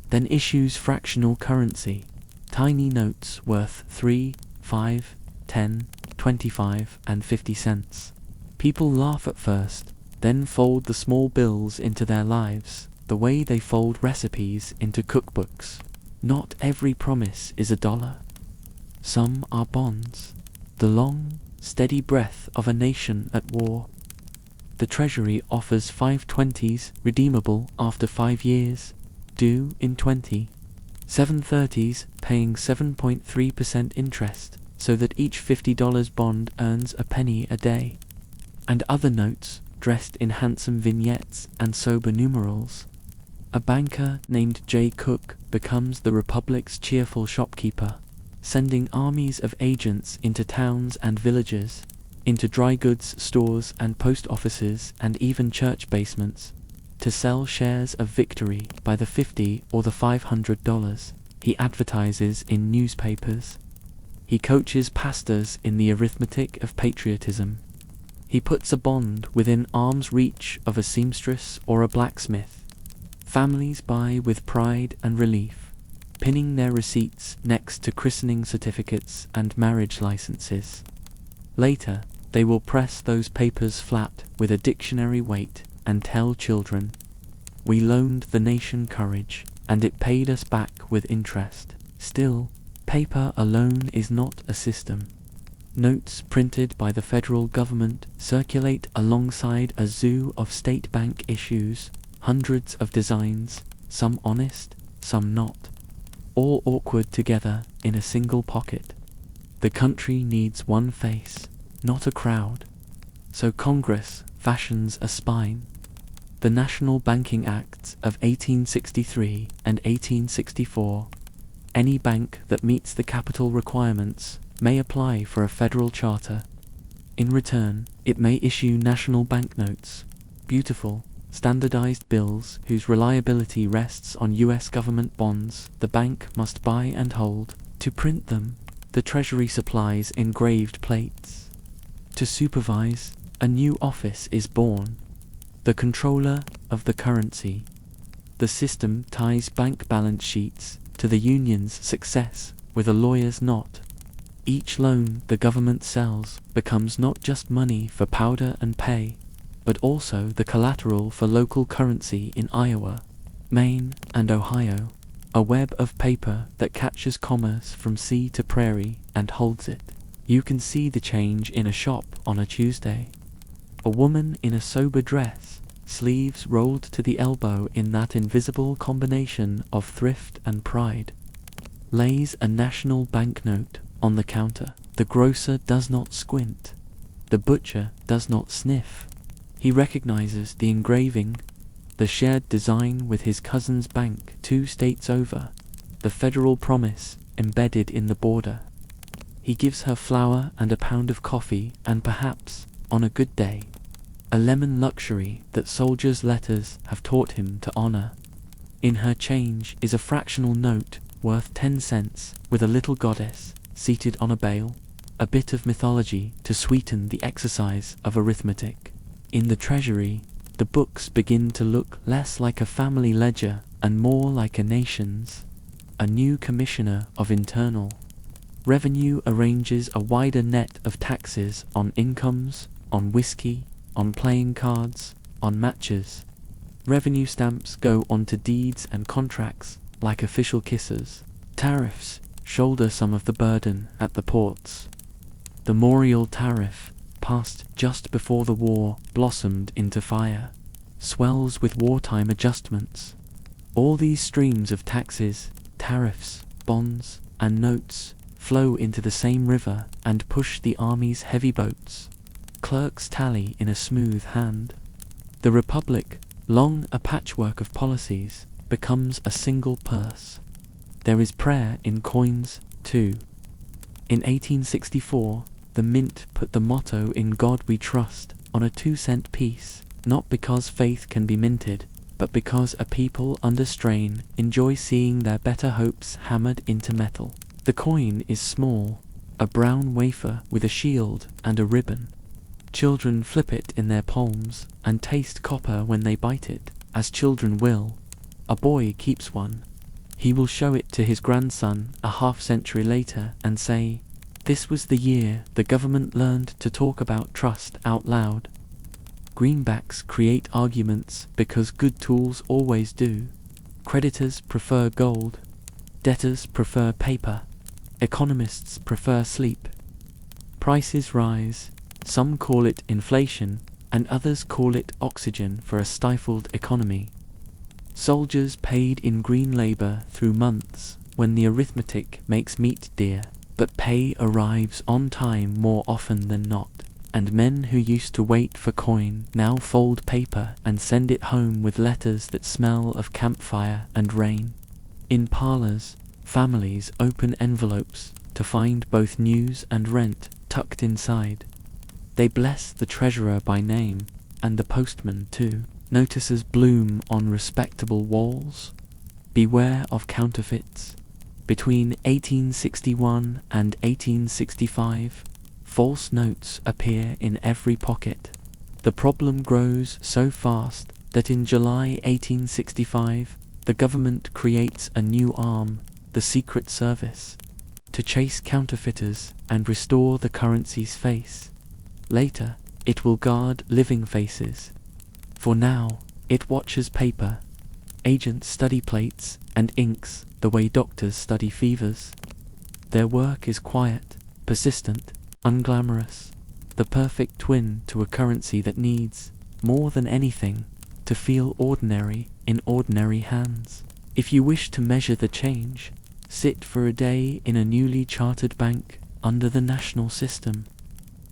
then issues fractional currency, tiny notes worth 3, 5, 10, 25, and 50 cents. People laugh at first, then fold the small bills into their lives, the way they fold recipes into cookbooks. Not every promise is $1. Some are bonds, the long, steady breath of a nation at war. The Treasury offers 520s redeemable after 5 years, due in 20. 730s paying 7.3% interest, so that each $50 bond earns a penny a day. And other notes, dressed in handsome vignettes and sober numerals. A banker named J. Cook becomes the Republic's cheerful shopkeeper, sending armies of agents into towns and villages, into dry goods stores and post offices and even church basements, to sell shares of victory by the $50 or the $500. He advertises in newspapers. He coaches pastors in the arithmetic of patriotism. He puts a bond within arm's reach of a seamstress or a blacksmith. Families buy with pride and relief, pinning their receipts next to christening certificates and marriage licenses. Later, they will press those papers flat with a dictionary weight and tell children, "We loaned the nation courage, and it paid us back with interest." Still, paper alone is not a system. Notes printed by the federal government circulate alongside a zoo of state bank issues, hundreds of designs, some honest, some not, all awkward together in a single pocket. The country needs one face, not a crowd. So Congress fashions a spine. The National Banking Acts of 1863 and 1864. Any bank that meets the capital requirements may apply for a federal charter. In return, it may issue national banknotes, beautiful, standardized bills whose reliability rests on U.S. government bonds the bank must buy and hold. To print them, the Treasury supplies engraved plates. To supervise, a new office is born, the controller of the currency. The system ties bank balance sheets to the union's success with a lawyer's knot. Each loan the government sells becomes not just money for powder and pay, but also the collateral for local currency in Iowa, Maine, and Ohio, a web of paper that catches commerce from sea to prairie and holds it. You can see the change in a shop on a Tuesday. A woman in a sober dress, sleeves rolled to the elbow in that invisible combination of thrift and pride, lays a national banknote on the counter. The grocer does not squint. The butcher does not sniff. He recognizes the engraving, the shared design with his cousin's bank 2 states over, the federal promise embedded in the border. He gives her flour and a pound of coffee and perhaps, on a good day, a lemon luxury that soldiers' letters have taught him to honor. In her change is a fractional note worth 10 cents with a little goddess seated on a bale, a bit of mythology to sweeten the exercise of arithmetic. In the Treasury, the books begin to look less like a family ledger and more like a nation's. A new commissioner of internal revenue arranges a wider net of taxes on incomes, on whiskey, on playing cards, on matches. Revenue stamps go onto deeds and contracts like official kisses. Tariffs shoulder some of the burden at the ports. The Morial tariff, passed just before the war blossomed into fire, swells with wartime adjustments. All these streams of taxes, tariffs, bonds, and notes flow into the same river and push the army's heavy boats. Clerks tally in a smooth hand. The Republic, long a patchwork of policies, becomes a single purse. There is prayer in coins, too. In 1864, the mint put the motto "In God We Trust" on a 2-cent piece, not because faith can be minted, but because a people under strain enjoy seeing their better hopes hammered into metal. The coin is small, a brown wafer with a shield and a ribbon. Children flip it in their palms and taste copper when they bite it, as children will. A boy keeps one. He will show it to his grandson a half-century later and say, "This was the year the government learned to talk about trust out loud." Greenbacks create arguments because good tools always do. Creditors prefer gold. Debtors prefer paper. Economists prefer sleep. Prices rise. Some call it inflation, and others call it oxygen for a stifled economy. Soldiers paid in green labor through months when the arithmetic makes meat dear, but pay arrives on time more often than not. And men who used to wait for coin now fold paper and send it home with letters that smell of campfire and rain. In parlors, families open envelopes to find both news and rent tucked inside. They bless the treasurer by name, and the postman too. Notices bloom on respectable walls. Beware of counterfeits. Between 1861 and 1865, false notes appear in every pocket. The problem grows so fast that in July 1865, the government creates a new arm, the Secret Service, to chase counterfeiters and restore the currency's face. Later, it will guard living faces. For now, it watches paper. Agents study plates and inks the way doctors study fevers. Their work is quiet, persistent, unglamorous, the perfect twin to a currency that needs, more than anything, to feel ordinary in ordinary hands. If you wish to measure the change, sit for a day in a newly chartered bank under the national system.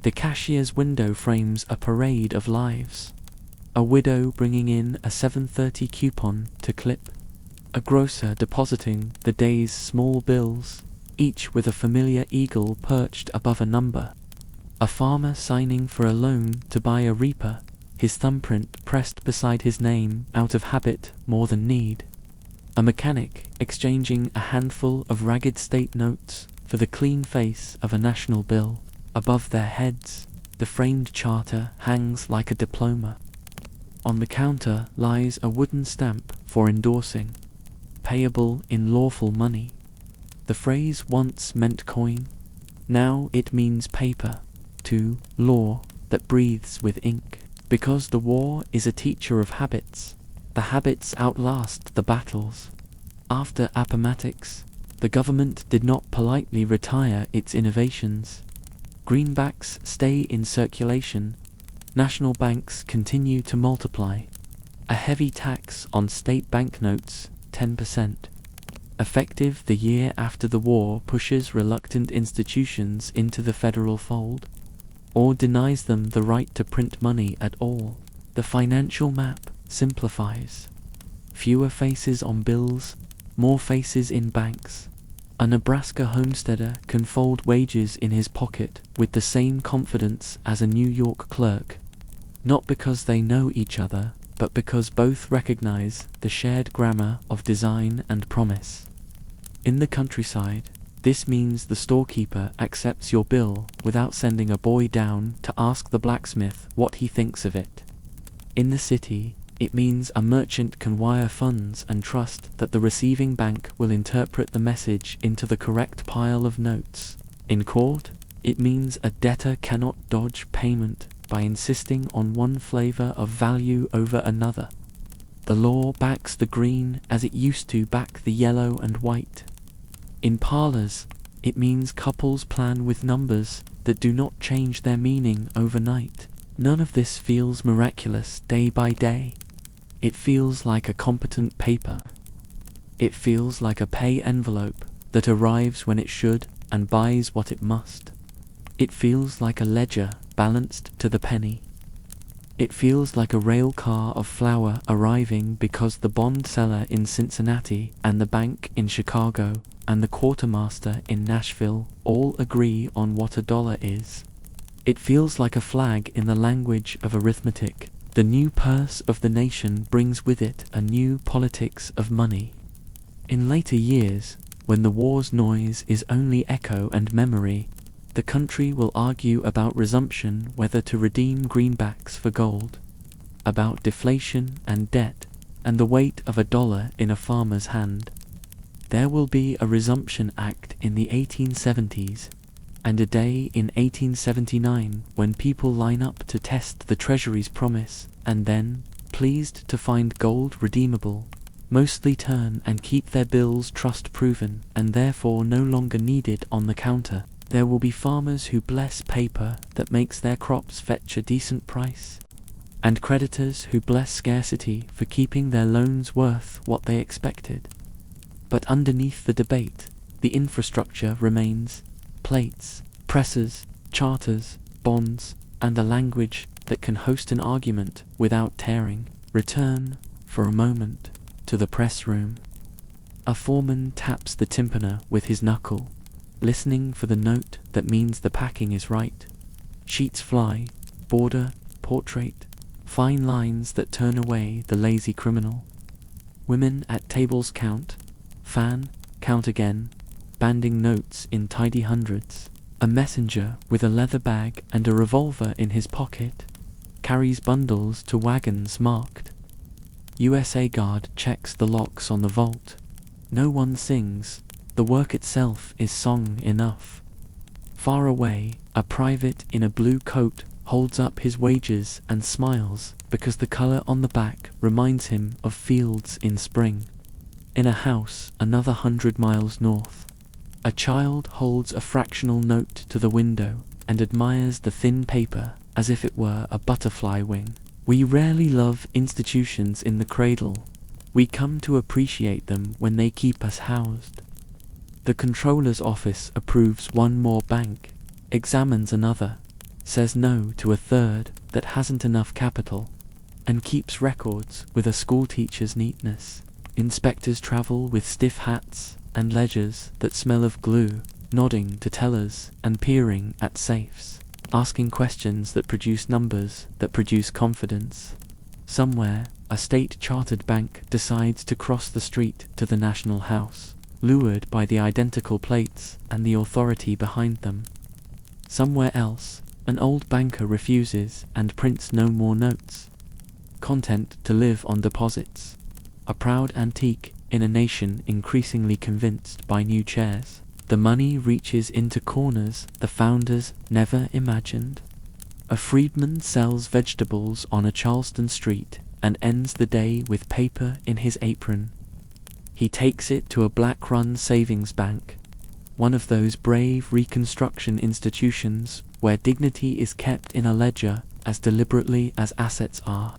The cashier's window frames a parade of lives. A widow bringing in a 7:30 coupon to clip. A grocer depositing the day's small bills, each with a familiar eagle perched above a number. A farmer signing for a loan to buy a reaper, his thumbprint pressed beside his name out of habit more than need. A mechanic exchanging a handful of ragged state notes for the clean face of a national bill. Above their heads, the framed charter hangs like a diploma. On the counter lies a wooden stamp for endorsing, payable in lawful money. The phrase once meant coin, now it means paper, to law that breathes with ink. Because the war is a teacher of habits, the habits outlast the battles. After Appomattox, the government did not politely retire its innovations. Greenbacks stay in circulation. National banks continue to multiply. A heavy tax on state banknotes, 10%. Effective the year after the war, pushes reluctant institutions into the federal fold, or denies them the right to print money at all. The financial map simplifies. Fewer faces on bills, more faces in banks. A Nebraska homesteader can fold wages in his pocket with the same confidence as a New York clerk, not because they know each other, but because both recognize the shared grammar of design and promise. In the countryside, this means the storekeeper accepts your bill without sending a boy down to ask the blacksmith what he thinks of it. In the city, it means a merchant can wire funds and trust that the receiving bank will interpret the message into the correct pile of notes. In court, it means a debtor cannot dodge payment by insisting on one flavor of value over another. The law backs the green as it used to back the yellow and white. In parlors, it means couples plan with numbers that do not change their meaning overnight. None of this feels miraculous day by day. It feels like a competent paper. It feels like a pay envelope that arrives when it should and buys what it must. It feels like a ledger balanced to the penny. It feels like a rail car of flour arriving because the bond seller in Cincinnati and the bank in Chicago and the quartermaster in Nashville all agree on what a dollar is. It feels like a flag in the language of arithmetic. The new purse of the nation brings with it a new politics of money. In later years, when the war's noise is only echo and memory, the country will argue about resumption, whether to redeem greenbacks for gold, about deflation and debt, and the weight of a dollar in a farmer's hand. There will be a Resumption Act in the 1870s, and a day in 1879 when people line up to test the Treasury's promise, and then, pleased to find gold redeemable, mostly turn and keep their bills trust-proven and therefore no longer needed on the counter. There will be farmers who bless paper that makes their crops fetch a decent price, and creditors who bless scarcity for keeping their loans worth what they expected. But underneath the debate, the infrastructure remains: plates, presses, charters, bonds, and a language that can host an argument without tearing. Return, for a moment, to the press room. A foreman taps the tympana with his knuckle, listening for the note that means the packing is right. Sheets fly, border, portrait, fine lines that turn away the lazy criminal. Women at tables count, fan, count again, banding notes in tidy hundreds. A messenger with a leather bag and a revolver in his pocket carries bundles to wagons marked. USA Guard checks the locks on the vault. No one sings. The work itself is song enough. Far away, a private in a blue coat holds up his wages and smiles because the color on the back reminds him of fields in spring. In a house another 100 miles north, a child holds a fractional note to the window and admires the thin paper as if it were a butterfly wing. We rarely love institutions in the cradle. We come to appreciate them when they keep us housed. The controller's office approves one more bank, examines another, says no to a third that hasn't enough capital, and keeps records with a schoolteacher's neatness. Inspectors travel with stiff hats and ledgers that smell of glue, nodding to tellers and peering at safes, asking questions that produce numbers that produce confidence. Somewhere, a state-chartered bank decides to cross the street to the National House, lured by the identical plates and the authority behind them. Somewhere else, an old banker refuses and prints no more notes, content to live on deposits, a proud antique in a nation increasingly convinced by new chairs. The money reaches into corners the founders never imagined. A freedman sells vegetables on a Charleston street and ends the day with paper in his apron. He takes it to a black-run savings bank, one of those brave Reconstruction institutions where dignity is kept in a ledger as deliberately as assets are,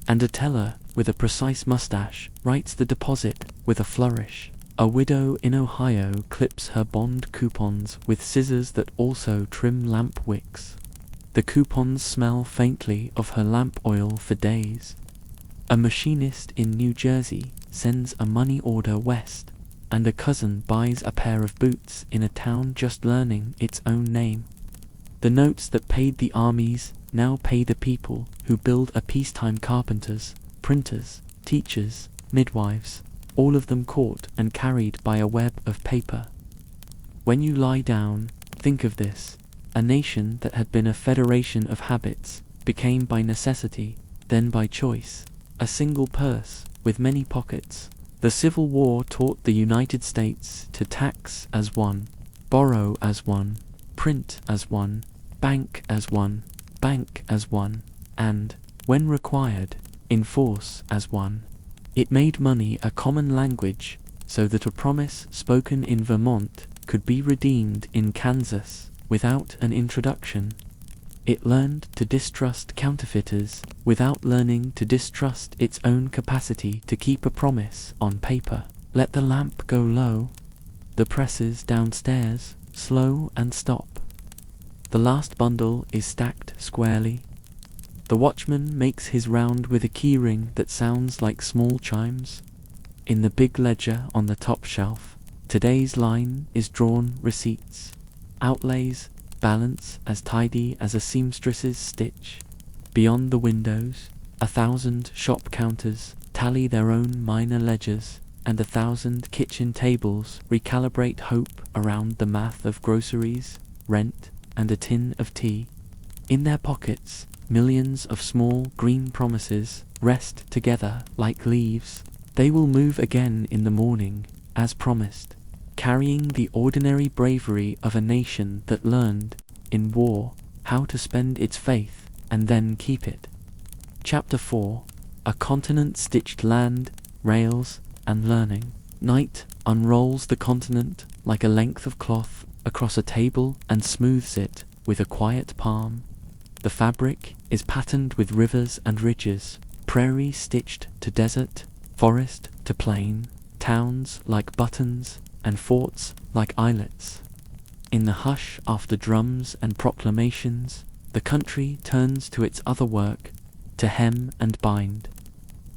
and a teller with a precise mustache writes the deposit with a flourish. A widow in Ohio clips her bond coupons with scissors that also trim lamp wicks. The coupons smell faintly of her lamp oil for days. A machinist in New Jersey sends a money order west, and a cousin buys a pair of boots in a town just learning its own name. The notes that paid the armies now pay the people who build a peacetime: carpenters, printers, teachers, midwives, all of them caught and carried by a web of paper. When you lie down, think of this. A nation that had been a federation of habits became by necessity, then by choice, a single purse with many pockets. The Civil War taught the United States to tax as one, borrow as one, print as one, bank as one, bank as one, and, when required, enforce as one. It made money a common language so that a promise spoken in Vermont could be redeemed in Kansas without an introduction. It learned to distrust counterfeiters without learning to distrust its own capacity to keep a promise on paper. Let the lamp go low. The presses downstairs slow and stop. The last bundle is stacked squarely. The watchman makes his round with a key ring that sounds like small chimes. In the big ledger on the top shelf, today's line is drawn receipts, outlays, balance as tidy as a seamstress's stitch. Beyond the windows, 1,000 shop counters tally their own minor ledgers, and 1,000 kitchen tables recalibrate hope around the math of groceries, rent, and a tin of tea. In their pockets, millions of small green promises rest together like leaves. They will move again in the morning, as promised, carrying the ordinary bravery of a nation that learned, in war, how to spend its faith and then keep it. Chapter 4. A continent stitched land, rails, and learning. Night unrolls the continent like a length of cloth across a table and smooths it with a quiet palm. The fabric is patterned with rivers and ridges, prairie stitched to desert, forest to plain, towns like buttons, and forts like islets. In the hush after drums and proclamations, the country turns to its other work, to hem and bind,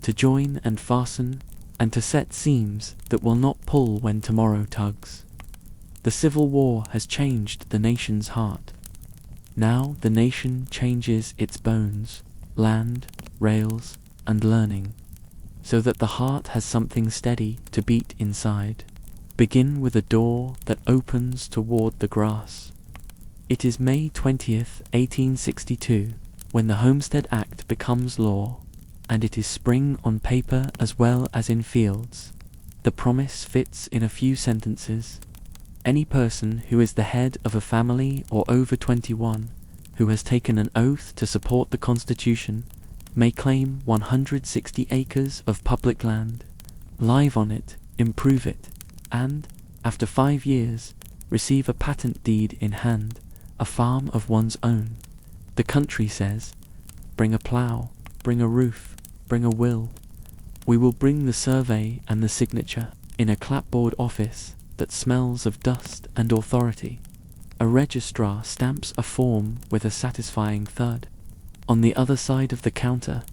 to join and fasten, and to set seams that will not pull when tomorrow tugs. The Civil War has changed the nation's heart. Now the nation changes its bones, land, rails, and learning, so that the heart has something steady to beat inside. Begin with a door that opens toward the grass. It is May 20th, 1862, when the Homestead Act becomes law, and it is spring on paper as well as in fields. The promise fits in a few sentences. Any person who is the head of a family or over 21, who has taken an oath to support the Constitution, may claim 160 acres of public land, live on it, improve it, and, after 5 years, receive a patent deed in hand, a farm of one's own. The country says, bring a plough, bring a roof, bring a will. We will bring the survey and the signature in a clapboard office that smells of dust and authority. A registrar stamps a form with a satisfying thud. On the other side of the counter,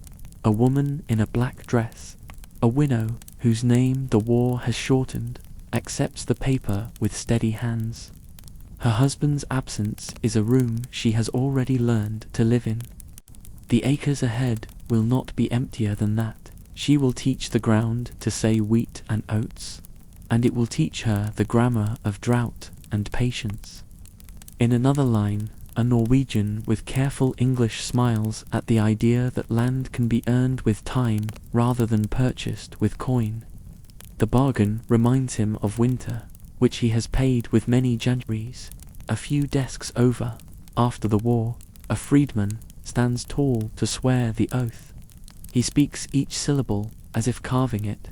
a woman in a black dress, a widow whose name the war has shortened, accepts the paper with steady hands. Her husband's absence is a room she has already learned to live in. The acres ahead will not be emptier than that. She will teach the ground to say wheat and oats, and it will teach her the grammar of drought and patience. In another line, a Norwegian with careful English smiles at the idea that land can be earned with time rather than purchased with coin. The bargain reminds him of winter, which he has paid with many Januaries. A few desks over, after the war, a freedman stands tall to swear the oath. He speaks each syllable as if carving it.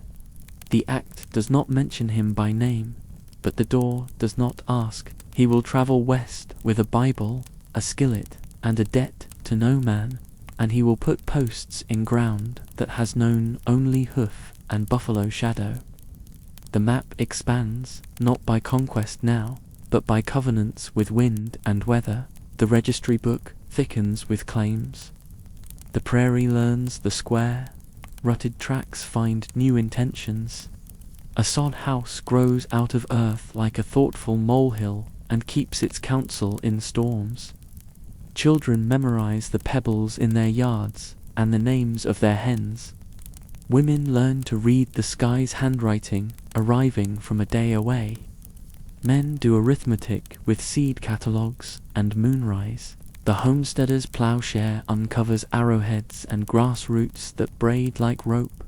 The act does not mention him by name, but the door does not ask. He will travel west with a Bible, a skillet, and a debt to no man, and he will put posts in ground that has known only hoof and buffalo shadow. The map expands, not by conquest now, but by covenants with wind and weather. The registry book thickens with claims. The prairie learns the square, rutted tracks find new intentions. A sod house grows out of earth like a thoughtful molehill and keeps its counsel in storms. Children memorize the pebbles in their yards and the names of their hens. Women learn to read the sky's handwriting arriving from a day away. Men do arithmetic with seed catalogues and moonrise. The homesteader's plowshare uncovers arrowheads and grass roots that braid like rope.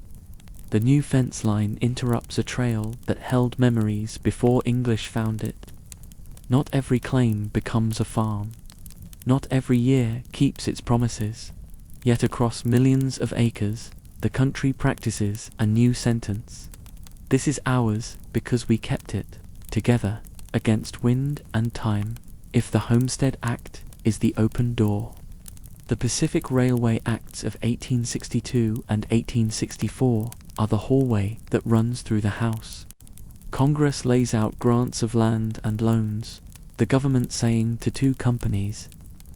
The new fence line interrupts a trail that held memories before English found it. Not every claim becomes a farm. Not every year keeps its promises. Yet across millions of acres, the country practices a new sentence. This is ours because we kept it, together, against wind and time. If the Homestead Act is the open door. The Pacific Railway Acts of 1862 and 1864 are the hallway that runs through the House. Congress lays out grants of land and loans, the government saying to two companies,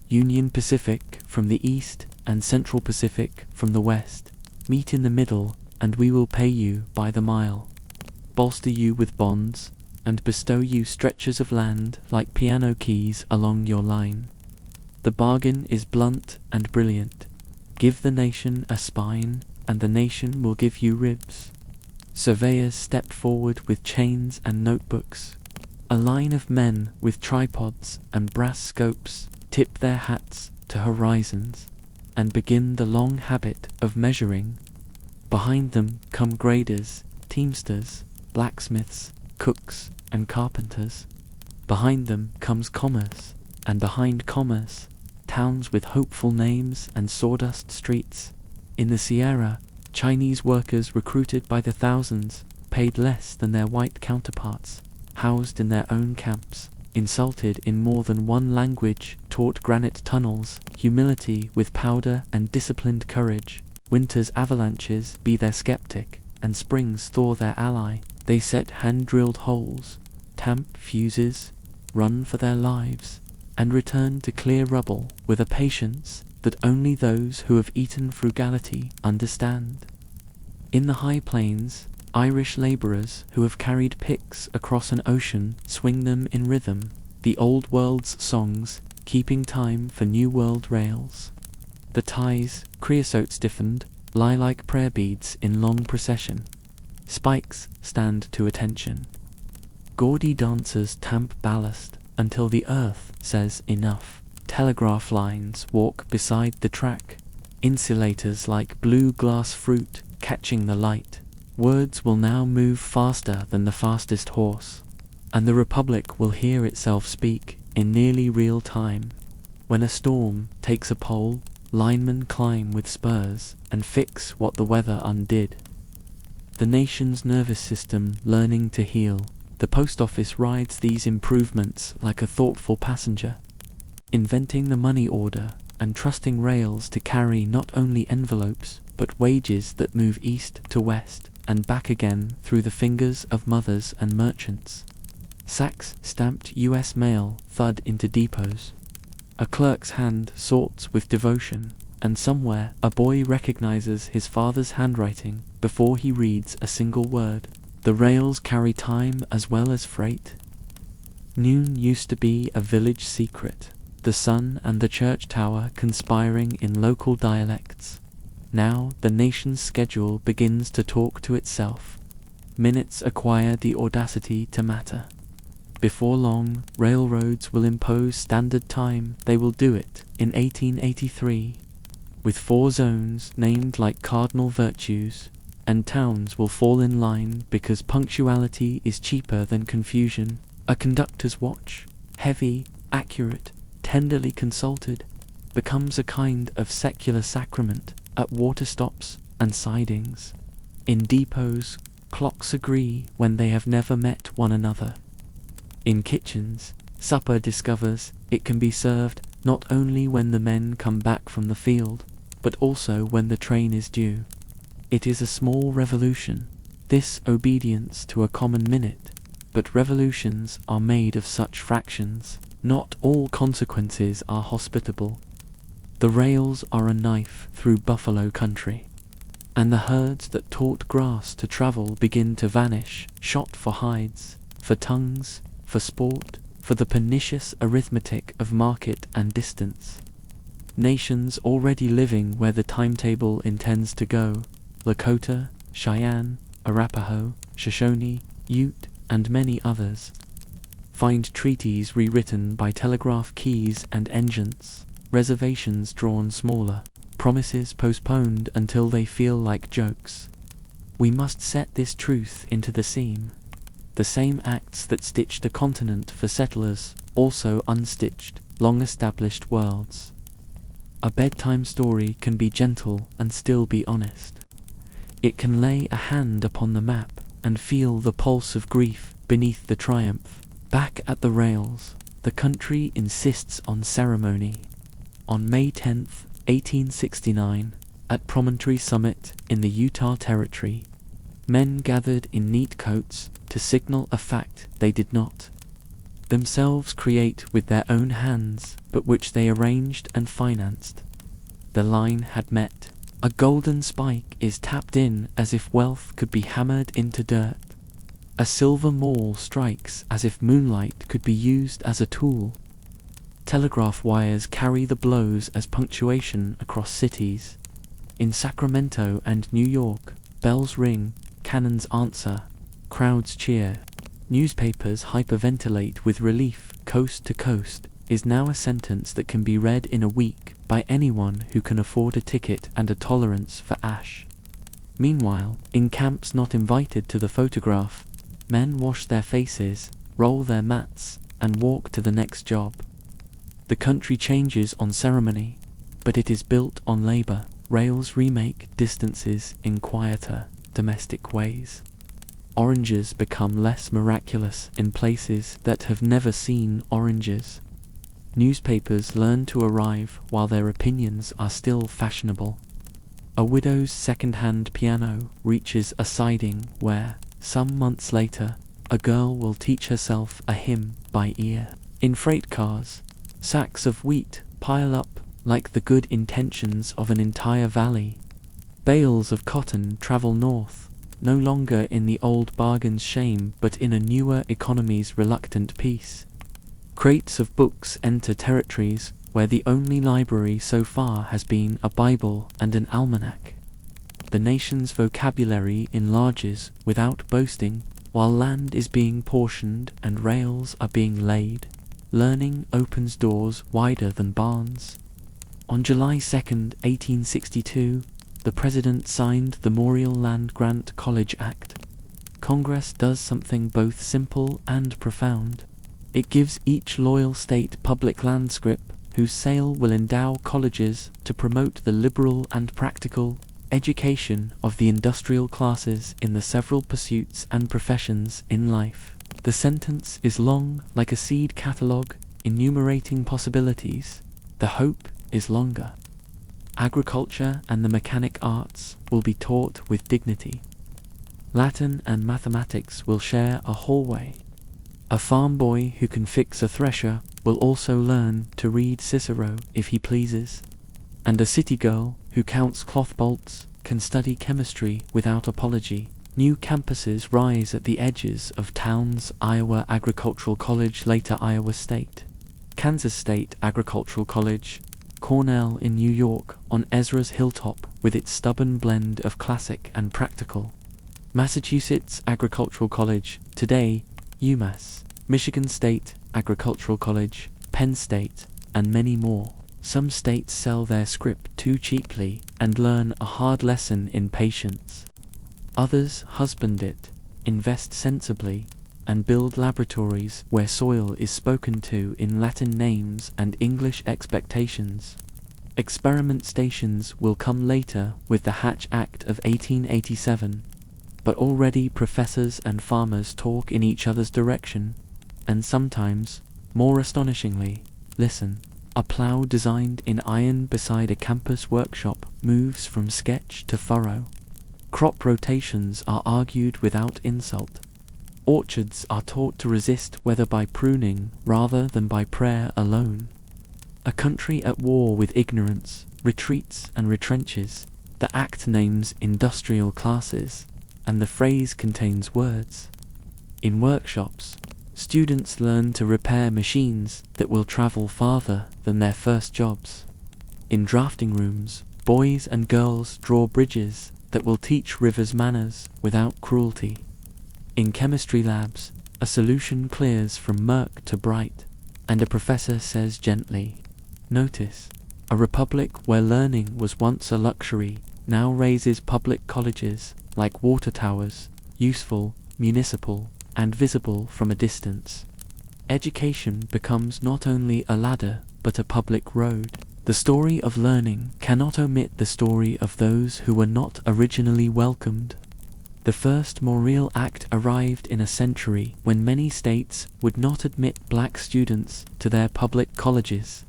Union Pacific from the east and Central Pacific from the west. Meet in the middle, and we will pay you by the mile, bolster you with bonds, and bestow you stretches of land like piano keys along your line. The bargain is blunt and brilliant. Give the nation a spine, and the nation will give you ribs. Surveyors step forward with chains and notebooks. A line of men with tripods and brass scopes tip their hats to horizons and begin the long habit of measuring. Behind them come graders, teamsters, blacksmiths, cooks, and carpenters. Behind them comes commerce, and behind commerce, towns with hopeful names and sawdust streets. In the Sierra, Chinese workers recruited by the thousands, paid less than their white counterparts, housed in their own camps, insulted in more than one language, taught granite tunnels, humility with powder and disciplined courage. Winter's avalanches be their skeptic, and spring's thaw their ally. They set hand-drilled holes, tamp fuses, run for their lives, and return to clear rubble with a patience that only those who have eaten frugality understand. In the high plains, Irish labourers who have carried picks across an ocean swing them in rhythm, the old world's songs, keeping time for new world rails. The ties, creosote stiffened, lie like prayer beads in long procession. Spikes stand to attention. Gaudy dancers tamp ballast until the earth says enough. Telegraph lines walk beside the track, insulators like blue glass fruit catching the light. Words will now move faster than the fastest horse, and the Republic will hear itself speak in nearly real time. When a storm takes a pole, linemen climb with spurs and fix what the weather undid. The nation's nervous system learning to heal. The post office rides these improvements like a thoughtful passenger, inventing the money order and trusting rails to carry not only envelopes but wages that move east to west and back again through the fingers of mothers and merchants. Sacks stamped US mail thud into depots. A clerk's hand sorts with devotion, and somewhere a boy recognizes his father's handwriting before he reads a single word. The rails carry time as well as freight. Noon used to be a village secret, the sun and the church tower conspiring in local dialects. Now the nation's schedule begins to talk to itself. Minutes acquire the audacity to matter. Before long, railroads will impose standard time. They will do it in 1883, with 4 zones named like cardinal virtues, and towns will fall in line because punctuality is cheaper than confusion. A conductor's watch, heavy, accurate, tenderly consulted, becomes a kind of secular sacrament at water stops and sidings. In depots, clocks agree when they have never met one another. In kitchens, supper discovers it can be served not only when the men come back from the field, but also when the train is due. It is a small revolution, this obedience to a common minute, but revolutions are made of such fractions. Not all consequences are hospitable. The rails are a knife through buffalo country, and the herds that taught grass to travel begin to vanish, shot for hides, for tongues, for sport, for the pernicious arithmetic of market and distance. Nations already living where the timetable intends to go, Lakota, Cheyenne, Arapaho, Shoshone, Ute, and many others, find treaties rewritten by telegraph keys and engines, reservations drawn smaller, promises postponed until they feel like jokes. We must set this truth into the seam. The same acts that stitched a continent for settlers also unstitched long-established worlds. A bedtime story can be gentle and still be honest. It can lay a hand upon the map and feel the pulse of grief beneath the triumph. Back at the rails, the country insists on ceremony. On May 10th, 1869, at Promontory Summit in the Utah Territory, men gathered in neat coats to signal a fact they did not themselves create with their own hands, but which they arranged and financed. the line had met. A golden spike is tapped in as if wealth could be hammered into dirt. A silver maul strikes as if moonlight could be used as a tool. Telegraph wires carry the blows as punctuation across cities. In Sacramento and New York, bells ring, cannons answer, crowds cheer. Newspapers hyperventilate with relief. Coast to coast is now a sentence that can be read in a week by anyone who can afford a ticket and a tolerance for ash. Meanwhile, in camps not invited to the photograph, men wash their faces, roll their mats, and walk to the next job. The country changes on ceremony, but it is built on labor. Rails remake distances in quieter, domestic ways. Oranges become less miraculous in places that have never seen oranges. Newspapers learn to arrive while their opinions are still fashionable. A widow's second-hand piano reaches a siding where, some months later, a girl will teach herself a hymn by ear. In freight cars, sacks of wheat pile up like the good intentions of an entire valley. Bales of cotton travel north, no longer in the old bargain's shame but in a newer economy's reluctant peace. Crates of books enter territories where the only library so far has been a Bible and an almanac. The nation's vocabulary enlarges without boasting, while land is being portioned and rails are being laid. Learning opens doors wider than barns. On July 2, 1862, the President signed the Memorial Land Grant College Act. Congress does something both simple and profound. It gives each loyal state public land scrip whose sale will endow colleges to promote the liberal and practical education of the industrial classes in the several pursuits and professions in life. The sentence is long like a seed catalogue, enumerating possibilities. The hope is longer. Agriculture and the mechanic arts will be taught with dignity. Latin and mathematics will share a hallway. A farm boy who can fix a thresher will also learn to read Cicero if he pleases. And a city girl who counts cloth bolts can study chemistry without apology. New campuses rise at the edges of towns. Iowa Agricultural College, later Iowa State. Kansas State Agricultural College. Cornell in New York on Ezra's hilltop with its stubborn blend of classic and practical. Massachusetts Agricultural College, today UMass. Michigan State Agricultural College, Penn State, and many more. Some states sell their scrip too cheaply and learn a hard lesson in patience. Others husband it, invest sensibly, and build laboratories where soil is spoken to in Latin names and English expectations. Experiment stations will come later with the Hatch Act of 1887, but already professors and farmers talk in each other's direction, and sometimes, more astonishingly, listen. A plough designed in iron beside a campus workshop moves from sketch to furrow. Crop rotations are argued without insult. Orchards are taught to resist weather by pruning rather than by prayer alone. A country at war with ignorance retreats and retrenches. The act names industrial classes, and the phrase contains words. In workshops, students learn to repair machines that will travel farther than their first jobs. In drafting rooms, boys and girls draw bridges that will teach rivers manners without cruelty. In chemistry labs, a solution clears from murk to bright, and a professor says gently, "Notice, a republic where learning was once a luxury now raises public colleges like water towers, useful, municipal, and visible from a distance." Education becomes not only a ladder but a public road. The story of learning cannot omit the story of those who were not originally welcomed. The first Memorial Act arrived in a century when many states would not admit black students to their public colleges.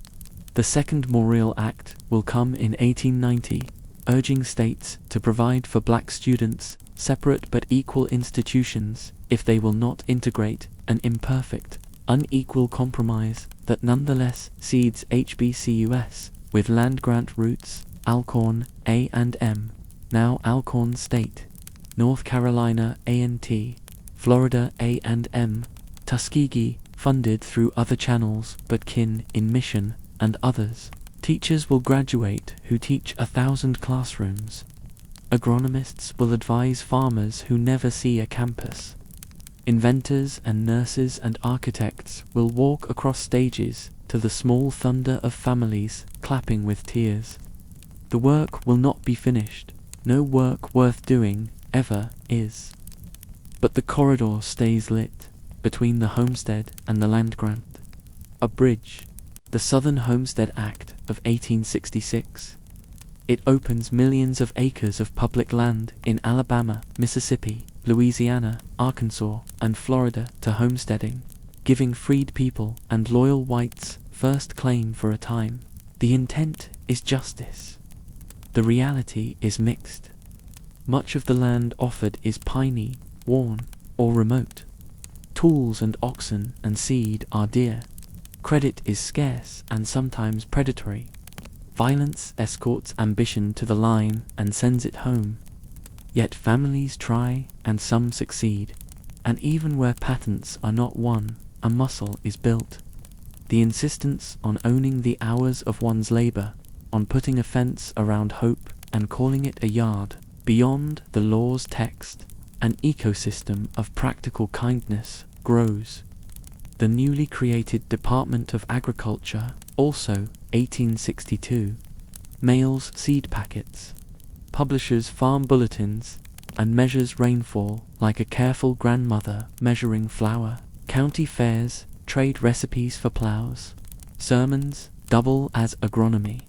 The second Memorial Act will come in 1890, urging states to provide for black students separate but equal institutions if they will not integrate an imperfect, unequal compromise that nonetheless seeds HBCUS with land-grant roots. Alcorn, A&M, now Alcorn State, North Carolina A&T, Florida A&M, Tuskegee, funded through other channels but kin in mission, and others. Teachers will graduate who teach 1,000 classrooms. Agronomists will advise farmers who never see a campus. Inventors and nurses and architects will walk across stages to the small thunder of families clapping with tears. The work will not be finished. No work worth doing ever is. But the corridor stays lit between the homestead and the land grant. A bridge, the Southern Homestead Act of 1866. It opens millions of acres of public land in Alabama, Mississippi, Louisiana, Arkansas, and Florida to homesteading, giving freed people and loyal whites first claim for a time. The intent is justice. The reality is mixed. Much of the land offered is piney, worn, or remote. Tools and oxen and seed are dear. Credit is scarce and sometimes predatory. Violence escorts ambition to the line and sends it home. Yet families try and some succeed, and even where patents are not won, a muscle is built. The insistence on owning the hours of one's labor, on putting a fence around hope and calling it a yard, beyond the law's text, an ecosystem of practical kindness grows. The newly created Department of Agriculture, also 1862, mails seed packets, publishes farm bulletins, and measures rainfall like a careful grandmother measuring flour. County fairs trade recipes for plows. Sermons double as agronomy.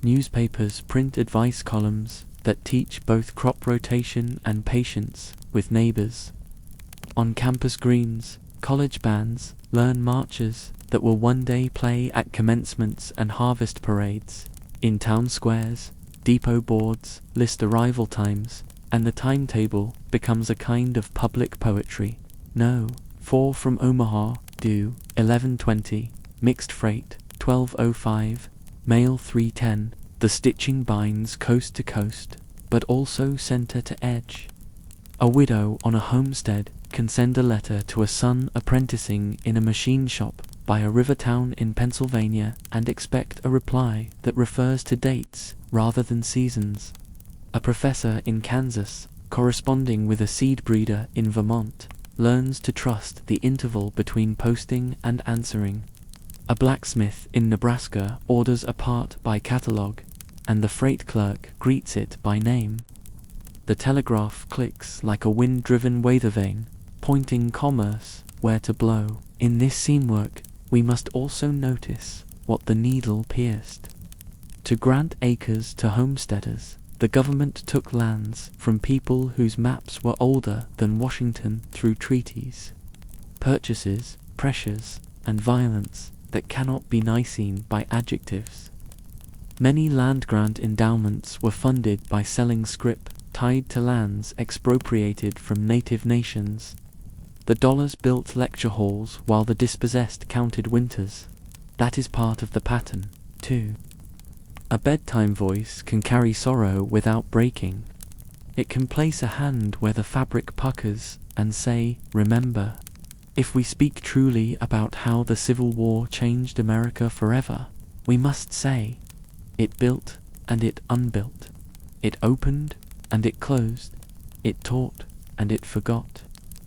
Newspapers print advice columns that teach both crop rotation and patience with neighbors. On campus greens, college bands learn marches that will one day play at commencements and harvest parades. In town squares, depot boards list arrival times, and the timetable becomes a kind of public poetry. No, 4 from Omaha, due 11:20, mixed freight 12:05, mail 3:10. The stitching binds coast to coast, but also center to edge. A widow on a homestead can send a letter to a son apprenticing in a machine shop by a river town in Pennsylvania and expect a reply that refers to dates rather than seasons. A professor in Kansas, corresponding with a seed breeder in Vermont, learns to trust the interval between posting and answering. A blacksmith in Nebraska orders a part by catalog, and the freight clerk greets it by name. The telegraph clicks like a wind-driven weather vane, pointing commerce where to blow. In this seam work, we must also notice what the needle pierced. To grant acres to homesteaders, the government took lands from people whose maps were older than Washington through treaties. Purchases, pressures, and violence that cannot be nicene by adjectives. Many land-grant endowments were funded by selling scrip tied to lands expropriated from native nations. The dollars built lecture halls while the dispossessed counted winters. That is part of the pattern, too. A bedtime voice can carry sorrow without breaking. It can place a hand where the fabric puckers and say, "Remember." If we speak truly about how the Civil War changed America forever, we must say, it built and it unbuilt. It opened and it closed. It taught and it forgot.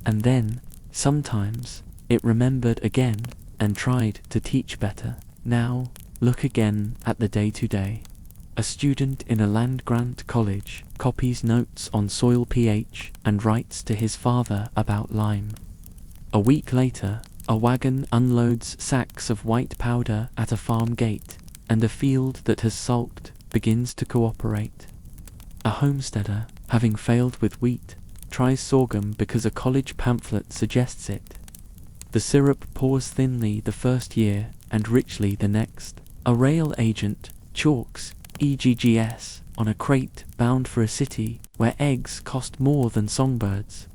And then, sometimes, it remembered again and tried to teach better. Now, look again at the day-to-day. A student in a land-grant college copies notes on soil pH and writes to his father about lime. A week later, a wagon unloads sacks of white powder at a farm gate, and a field that has sulked begins to cooperate. A homesteader, having failed with wheat, tries sorghum because a college pamphlet suggests it. The syrup pours thinly the first year and richly the next. A rail agent chalks EGGS on a crate bound for a city where eggs cost more than songbirds.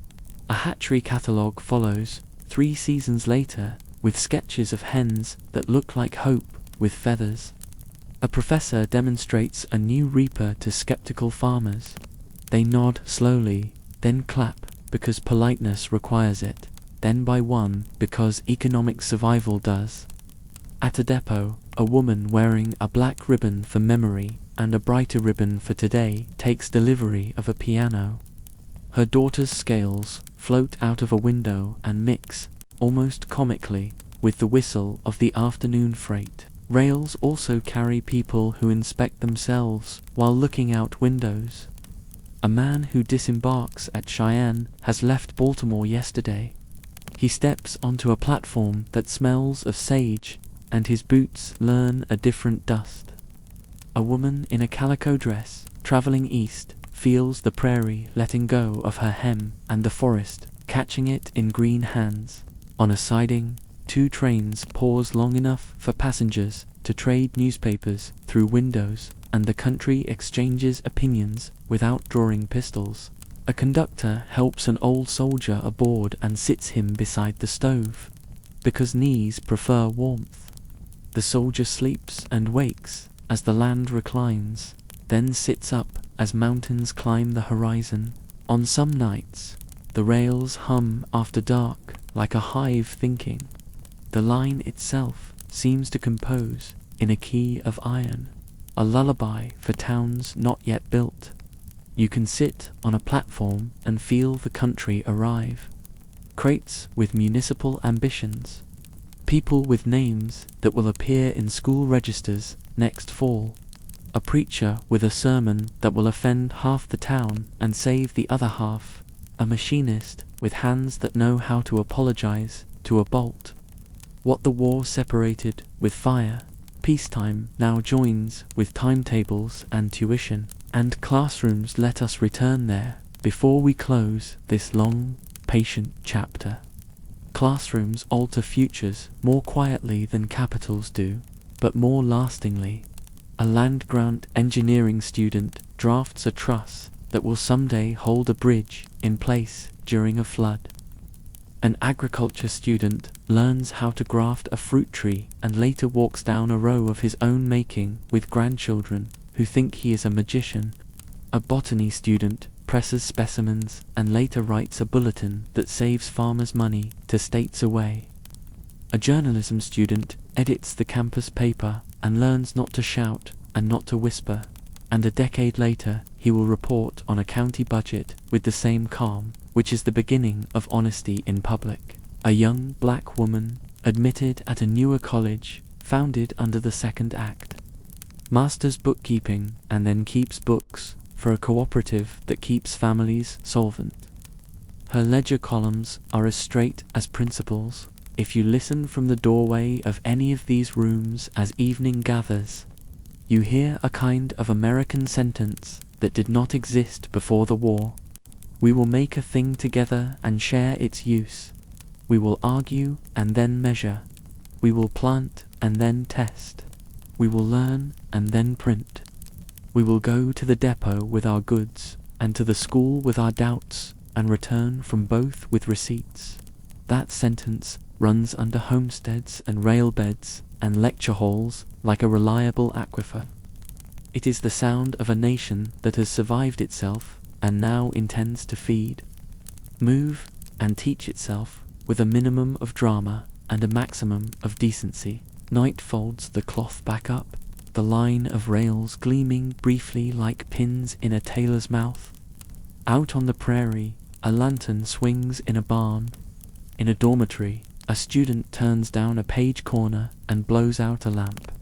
A hatchery catalogue follows 3 seasons later with sketches of hens that look like hope with feathers. A professor demonstrates a new reaper to skeptical farmers. They nod slowly, then clap because politeness requires it, then by one because economic survival does. At a depot, a woman wearing a black ribbon for memory and a brighter ribbon for today takes delivery of a piano. Her daughter's scales float out of a window and mix, almost comically, with the whistle of the afternoon freight. Rails also carry people who inspect themselves while looking out windows. A man who disembarks at Cheyenne has left Baltimore yesterday. He steps onto a platform that smells of sage, and his boots learn a different dust. A woman in a calico dress, traveling east, feels the prairie letting go of her hem and the forest catching it in green hands. On a siding, 2 trains pause long enough for passengers to trade newspapers through windows, and the country exchanges opinions without drawing pistols. A conductor helps an old soldier aboard and sits him beside the stove, because knees prefer warmth. The soldier sleeps and wakes as the land reclines, then sits up as mountains climb the horizon. On some nights, the rails hum after dark like a hive thinking. The line itself seems to compose in a key of iron, a lullaby for towns not yet built. You can sit on a platform and feel the country arrive. Crates with municipal ambitions. People with names that will appear in school registers next fall. A preacher with a sermon that will offend half the town and save the other half. A machinist with hands that know how to apologize to a bolt. What the war separated with fire, peacetime now joins with timetables and tuition, and classrooms let us return there before we close this long, patient chapter. Classrooms alter futures more quietly than capitals do, but more lastingly. A land-grant engineering student drafts a truss that will someday hold a bridge in place during a flood. An agriculture student learns how to graft a fruit tree and later walks down a row of his own making with grandchildren who think he is a magician. A botany student presses specimens and later writes a bulletin that saves farmers money to states away. A journalism student edits the campus paper and learns not to shout and not to whisper, and a decade later he will report on a county budget with the same calm, which is the beginning of honesty in public. A young black woman admitted at a newer college founded under the second act. Masters bookkeeping and then keeps books for a cooperative that keeps families solvent. Her ledger columns are as straight as principles. If you listen from the doorway of any of these rooms as evening gathers, you hear a kind of American sentence that did not exist before the war. We will make a thing together and share its use. We will argue and then measure. We will plant and then test. We will learn and then print. We will go to the depot with our goods and to the school with our doubts and return from both with receipts. That sentence runs under homesteads and rail beds and lecture halls like a reliable aquifer. It is the sound of a nation that has survived itself and now intends to feed, move, and teach itself with a minimum of drama and a maximum of decency. Night folds the cloth back up, the line of rails gleaming briefly like pins in a tailor's mouth. Out on the prairie, a lantern swings in a barn. In a dormitory, a student turns down a page corner and blows out a lamp.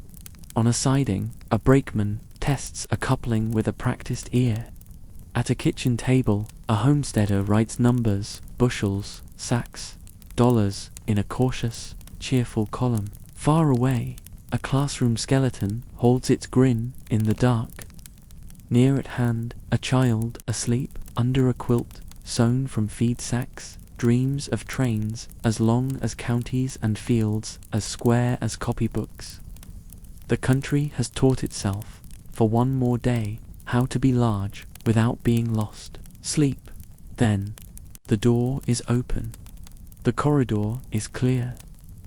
On a siding, a brakeman tests a coupling with a practiced ear. At a kitchen table, a homesteader writes numbers, bushels, sacks, dollars in a cautious, cheerful column. Far away, a classroom skeleton holds its grin in the dark. Near at hand, a child asleep under a quilt sewn from feed sacks dreams of trains as long as counties and fields as square as copybooks. The country has taught itself, for one more day, how to be large without being lost. Sleep. Then, the door is open. The corridor is clear.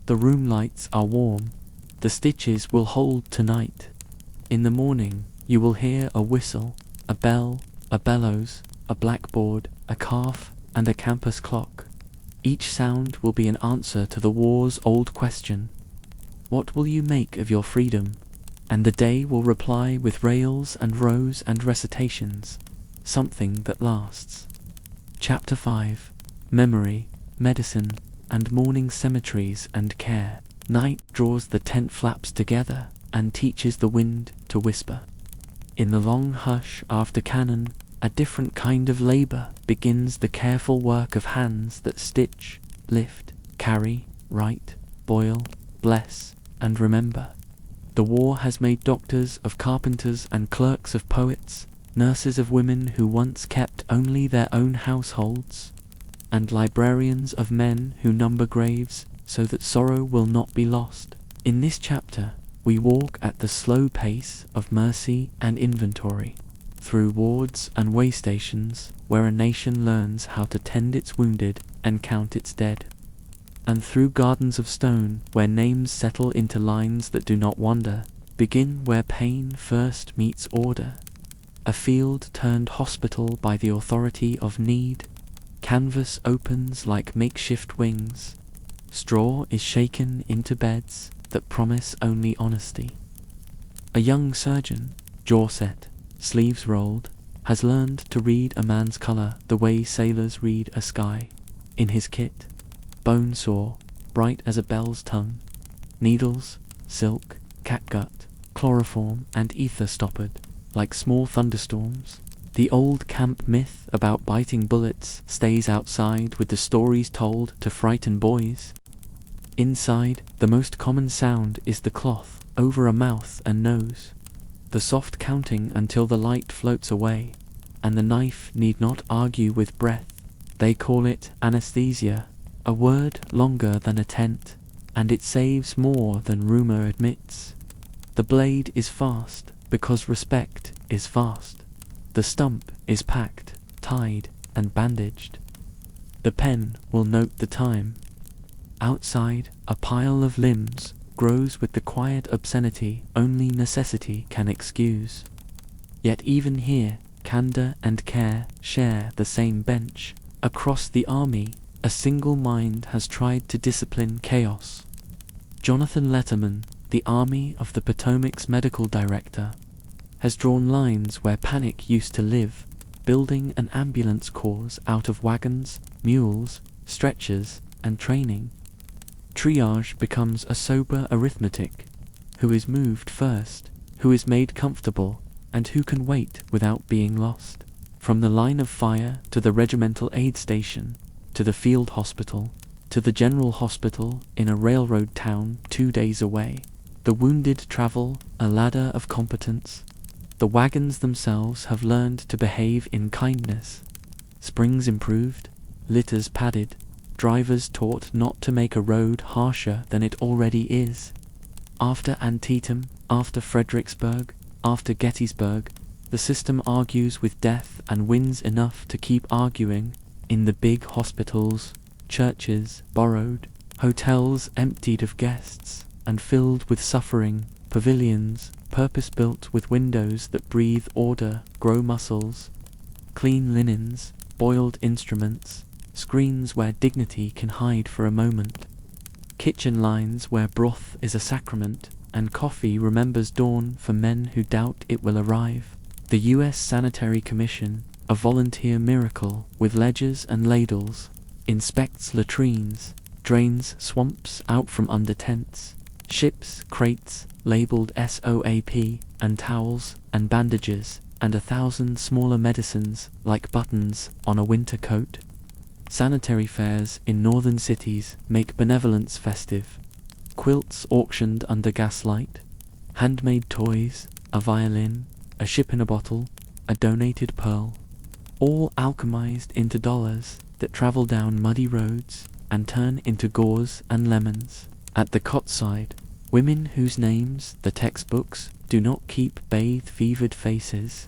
The room lights are warm. The stitches will hold tonight. In the morning, you will hear a whistle, a bell, a bellows, a blackboard, a calf, and a campus clock. Each sound will be an answer to the war's old question: what will you make of your freedom? And the day will reply with rails and rows and recitations, something that lasts. Chapter 5: Memory, Medicine, and Mourning Cemeteries and Care. Night draws the tent flaps together and teaches the wind to whisper. In the long hush after cannon, a different kind of labor begins, the careful work of hands that stitch, lift, carry, write, boil, bless, and remember. The war has made doctors of carpenters and clerks of poets, nurses of women who once kept only their own households, and librarians of men who number graves so that sorrow will not be lost. In this chapter, we walk at the slow pace of mercy and inventory, through wards and way stations where a nation learns how to tend its wounded and count its dead, and through gardens of stone where names settle into lines that do not wander, begin where pain first meets order. A field turned hospital by the authority of need, canvas opens like makeshift wings, straw is shaken into beds that promise only honesty. A young surgeon, jaw set, sleeves rolled, has learned to read a man's color the way sailors read a sky. In his kit, bone saw, bright as a bell's tongue, needles, silk, catgut, chloroform, and ether stoppered, like small thunderstorms. The old camp myth about biting bullets stays outside with the stories told to frighten boys. Inside, the most common sound is the cloth over a mouth and nose, the soft counting until the light floats away, and the knife need not argue with breath. They call it anesthesia, a word longer than a tent, and it saves more than rumor admits. The blade is fast because respect is fast. The stump is packed, tied, and bandaged. The pen will note the time. Outside, a pile of limbs grows with the quiet obscenity only necessity can excuse. Yet even here, candor and care share the same bench. Across the army, a single mind has tried to discipline chaos. Jonathan Letterman, the Army of the Potomac's medical director, has drawn lines where panic used to live, building an ambulance corps out of wagons, mules, stretchers, and training. Triage becomes a sober arithmetic: who is moved first, who is made comfortable, and who can wait without being lost. From the line of fire to the regimental aid station, to the field hospital, to the general hospital in a railroad town 2 days away, the wounded travel a ladder of competence. The wagons themselves have learned to behave in kindness. Springs improved, litters padded, drivers taught not to make a road harsher than it already is. After Antietam, after Fredericksburg, after Gettysburg, the system argues with death and wins enough to keep arguing. In the big hospitals, churches borrowed, hotels emptied of guests and filled with suffering, pavilions purpose-built with windows that breathe order, grow muscles, clean linens, boiled instruments, screens where dignity can hide for a moment, kitchen lines where broth is a sacrament, and coffee remembers dawn for men who doubt it will arrive. The U.S. Sanitary Commission, a volunteer miracle with ledgers and ladles, inspects latrines, drains swamps out from under tents, ships crates labeled SOAP, and towels and bandages, and 1,000 smaller medicines like buttons on a winter coat. Sanitary fairs in northern cities make benevolence festive. Quilts auctioned under gaslight, handmade toys, a violin, a ship in a bottle, a donated pearl, all alchemized into dollars that travel down muddy roads and turn into gauze and lemons. At the cot side, women whose names the textbooks do not keep bathe fevered faces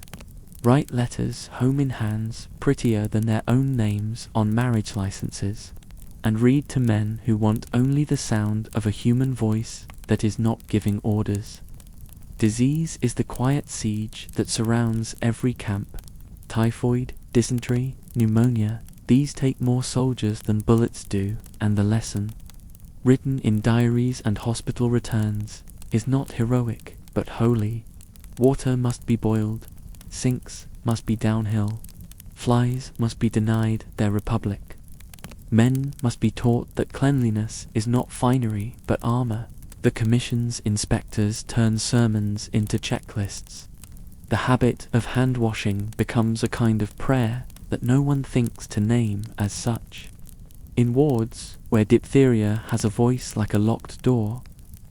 write letters home in hands prettier than their own names on marriage licenses, and read to men who want only the sound of a human voice that is not giving orders. Disease is the quiet siege that surrounds every camp. Typhoid, dysentery, pneumonia, these take more soldiers than bullets do, and the lesson, written in diaries and hospital returns, is not heroic, but holy. Water must be boiled, sinks must be downhill, flies must be denied their republic. Men must be taught that cleanliness is not finery but armor. The commission's inspectors turn sermons into checklists. The habit of hand-washing becomes a kind of prayer that no one thinks to name as such. In wards, where diphtheria has a voice like a locked door,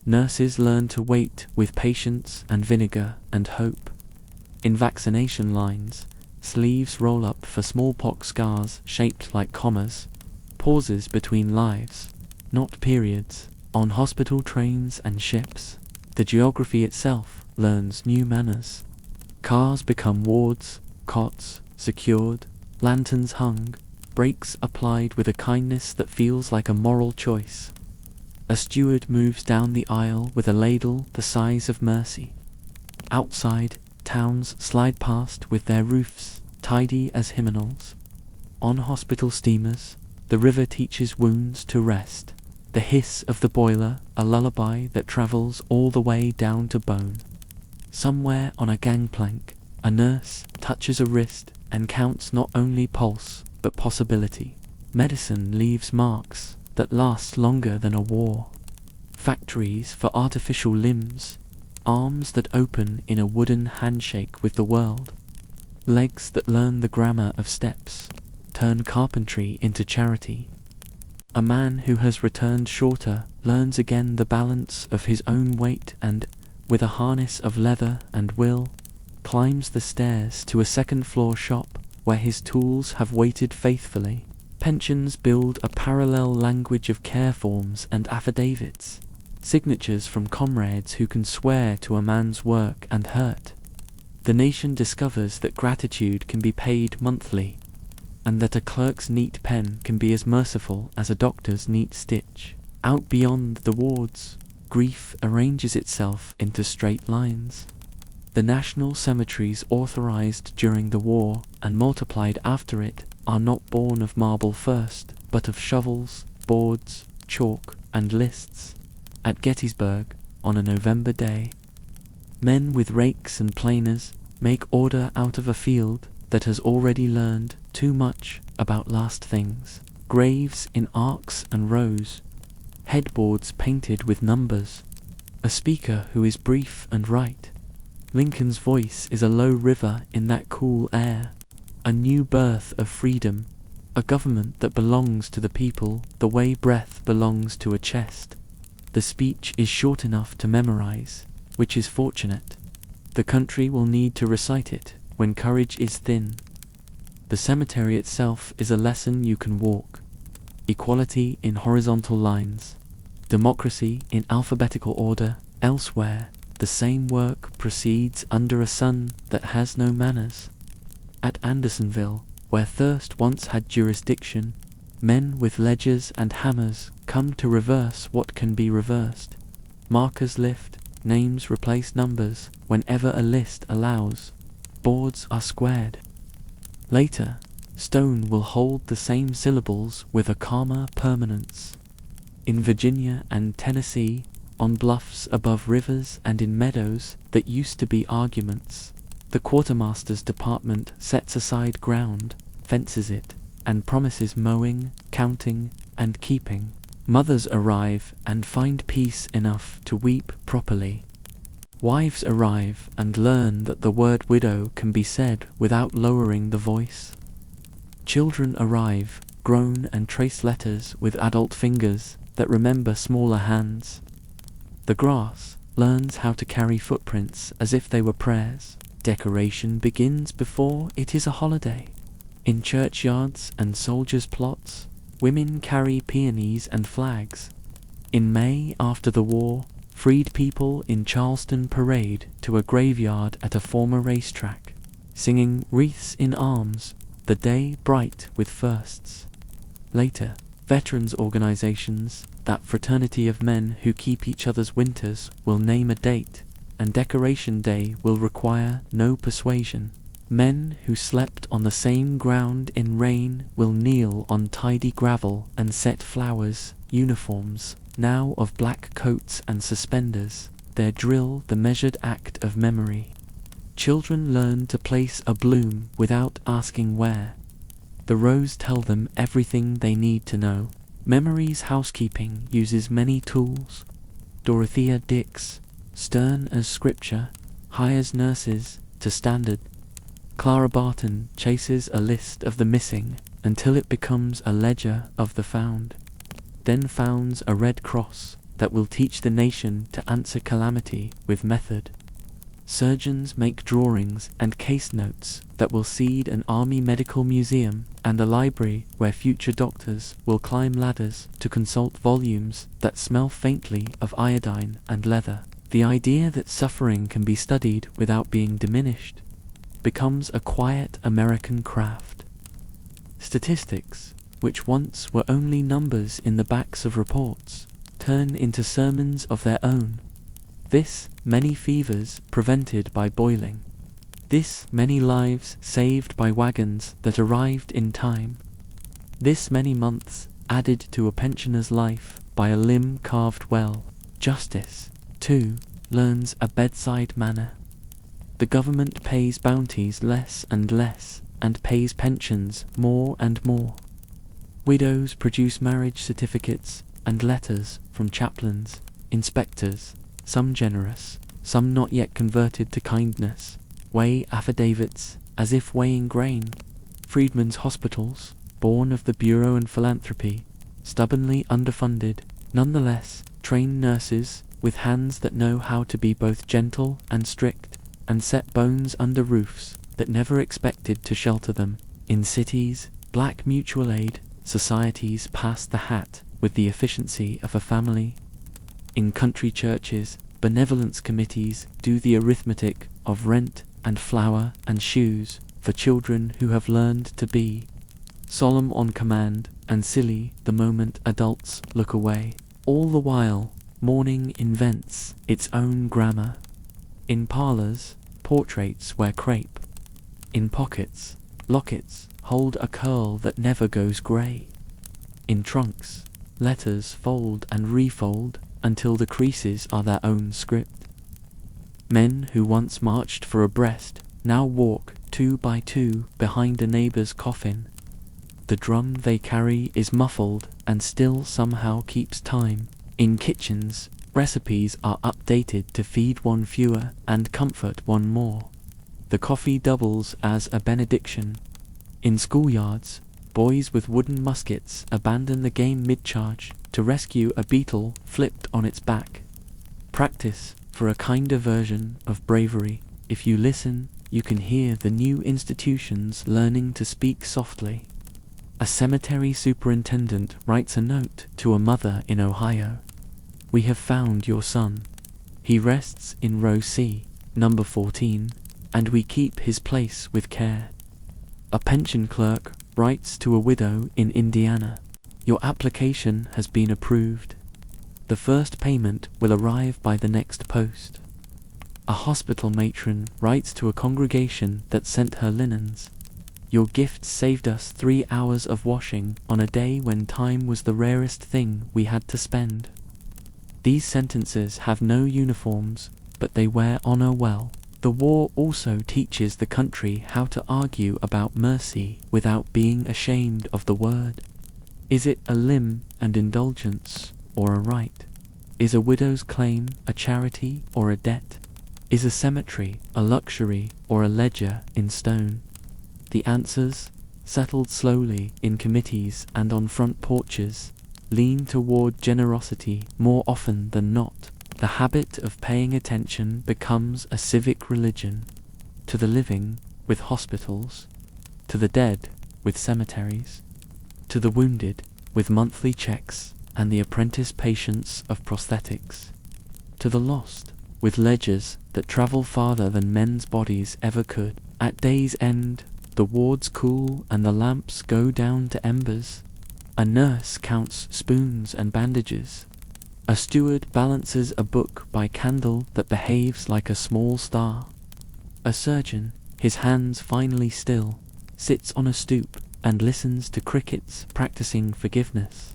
nurses learn to wait with patience and vinegar and hope. In vaccination lines, sleeves roll up for smallpox scars shaped like commas, pauses between lives, not periods. On hospital trains and ships, the geography itself learns new manners. Cars become wards, cots secured, lanterns hung, brakes applied with a kindness that feels like a moral choice. A steward moves down the aisle with a ladle the size of mercy. Outside, towns slide past with their roofs tidy as hymnals. On hospital steamers, the river teaches wounds to rest. The hiss of the boiler, a lullaby that travels all the way down to bone. Somewhere on a gangplank, a nurse touches a wrist and counts not only pulse, but possibility. Medicine leaves marks that last longer than a war. Factories for artificial limbs, arms that open in a wooden handshake with the world. Legs that learn the grammar of steps, turn carpentry into charity. A man who has returned shorter learns again the balance of his own weight and, with a harness of leather and will, climbs the stairs to a second-floor shop where his tools have waited faithfully. Pensions build a parallel language of care forms and affidavits, signatures from comrades who can swear to a man's work and hurt. The nation discovers that gratitude can be paid monthly, and that a clerk's neat pen can be as merciful as a doctor's neat stitch. Out beyond the wards, grief arranges itself into straight lines. The national cemeteries authorized during the war and multiplied after it are not born of marble first, but of shovels, boards, chalk, and lists. At Gettysburg, on a November day, men with rakes and planers make order out of a field that has already learned too much about last things. Graves in arcs and rows, headboards painted with numbers, a speaker who is brief and right. Lincoln's voice is a low river in that cool air, a new birth of freedom, a government that belongs to the people the way breath belongs to a chest. The speech is short enough to memorize, which is fortunate. The country will need to recite it when courage is thin. The cemetery itself is a lesson you can walk. Equality in horizontal lines. Democracy in alphabetical order. Elsewhere, the same work proceeds under a sun that has no manners. At Andersonville, where thirst once had jurisdiction, men with ledgers and hammers come to reverse what can be reversed. Markers lift, names replace numbers whenever a list allows. Boards are squared. Later, stone will hold the same syllables with a calmer permanence. In Virginia and Tennessee, on bluffs above rivers and in meadows that used to be arguments, the quartermaster's department sets aside ground, fences it, and promises mowing, counting, and keeping. Mothers arrive and find peace enough to weep properly. Wives arrive and learn that the word widow can be said without lowering the voice. Children arrive, grown and trace letters with adult fingers that remember smaller hands. The grass learns how to carry footprints as if they were prayers. Decoration begins before it is a holiday. In churchyards and soldiers' plots, women carry peonies and flags. In May after the war, freed people in Charleston parade to a graveyard at a former racetrack, singing wreaths in arms, the day bright with firsts. Later, veterans organizations, that fraternity of men who keep each other's winters, will name a date, and Decoration Day will require no persuasion. Men who slept on the same ground in rain will kneel on tidy gravel and set flowers, uniforms, now of black coats and suspenders, there drill the measured act of memory. Children learn to place a bloom without asking where. The rows tell them everything they need to know. Memory's housekeeping uses many tools. Dorothea Dix, stern as scripture, hires nurses to standard. Clara Barton chases a list of the missing until it becomes a ledger of the found. Then founds a Red Cross that will teach the nation to answer calamity with method. Surgeons make drawings and case notes that will seed an army medical museum and a library where future doctors will climb ladders to consult volumes that smell faintly of iodine and leather. The idea that suffering can be studied without being diminished becomes a quiet American craft. Statistics, which once were only numbers in the backs of reports, turn into sermons of their own. This many fevers prevented by boiling. This many lives saved by wagons that arrived in time. This many months added to a pensioner's life by a limb carved well. Justice, too, learns a bedside manner. The government pays bounties less and less, and pays pensions more and more. Widows produce marriage certificates and letters from chaplains, inspectors, some generous, some not yet converted to kindness, weigh affidavits as if weighing grain. Freedmen's hospitals, born of the Bureau and philanthropy, stubbornly underfunded, nonetheless train nurses with hands that know how to be both gentle and strict, and set bones under roofs that never expected to shelter them. In cities, black mutual aid societies pass the hat with the efficiency of a family. In country churches, benevolence committees do the arithmetic of rent and flour and shoes for children who have learned to be solemn on command and silly the moment adults look away. All the while, mourning invents its own grammar. In parlors, portraits wear crepe. In pockets, lockets hold a curl that never goes grey. In trunks, letters fold and refold until the creases are their own script. Men who once marched for a breast now walk 2 by 2 behind a neighbor's coffin. The drum they carry is muffled and still somehow keeps time. In kitchens, recipes are updated to feed one fewer and comfort one more. The coffee doubles as a benediction. In schoolyards, boys with wooden muskets abandon the game mid-charge to rescue a beetle flipped on its back. Practice for a kinder version of bravery. If you listen, you can hear the new institutions learning to speak softly. A cemetery superintendent writes a note to a mother in Ohio. "We have found your son. He rests in row C, number 14, and we keep his place with care." A pension clerk writes to a widow in Indiana, "Your application has been approved. The first payment will arrive by the next post." A hospital matron writes to a congregation that sent her linens, "Your gift saved us 3 hours of washing on a day when time was the rarest thing we had to spend." These sentences have no uniforms, but they wear honor well. The war also teaches the country how to argue about mercy without being ashamed of the word. Is it a limb and indulgence, or a right? Is a widow's claim a charity or a debt? Is a cemetery a luxury or a ledger in stone? The answers, settled slowly in committees and on front porches, lean toward generosity more often than not. The habit of paying attention becomes a civic religion. To the living, with hospitals. To the dead, with cemeteries. To the wounded, with monthly checks and the apprentice patience of prosthetics. To the lost, with ledgers that travel farther than men's bodies ever could. At day's end, the wards cool and the lamps go down to embers. A nurse counts spoons and bandages. A steward balances a book by candle that behaves like a small star. A surgeon, his hands finally still, sits on a stoop and listens to crickets practicing forgiveness.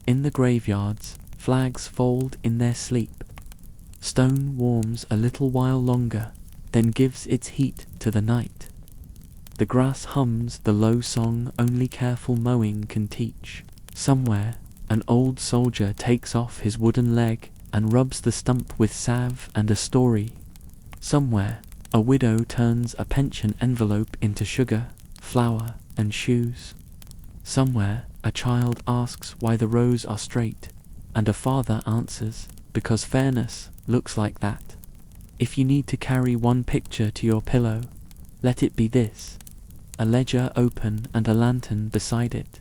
In the graveyards, flags fold in their sleep. Stone warms a little while longer, then gives its heat to the night. The grass hums the low song only careful mowing can teach. Somewhere, an old soldier takes off his wooden leg and rubs the stump with salve and a story. Somewhere, a widow turns a pension envelope into sugar, flour, and shoes. Somewhere, a child asks why the rows are straight, and a father answers, because fairness looks like that. If you need to carry one picture to your pillow, let it be this: a ledger open and a lantern beside it.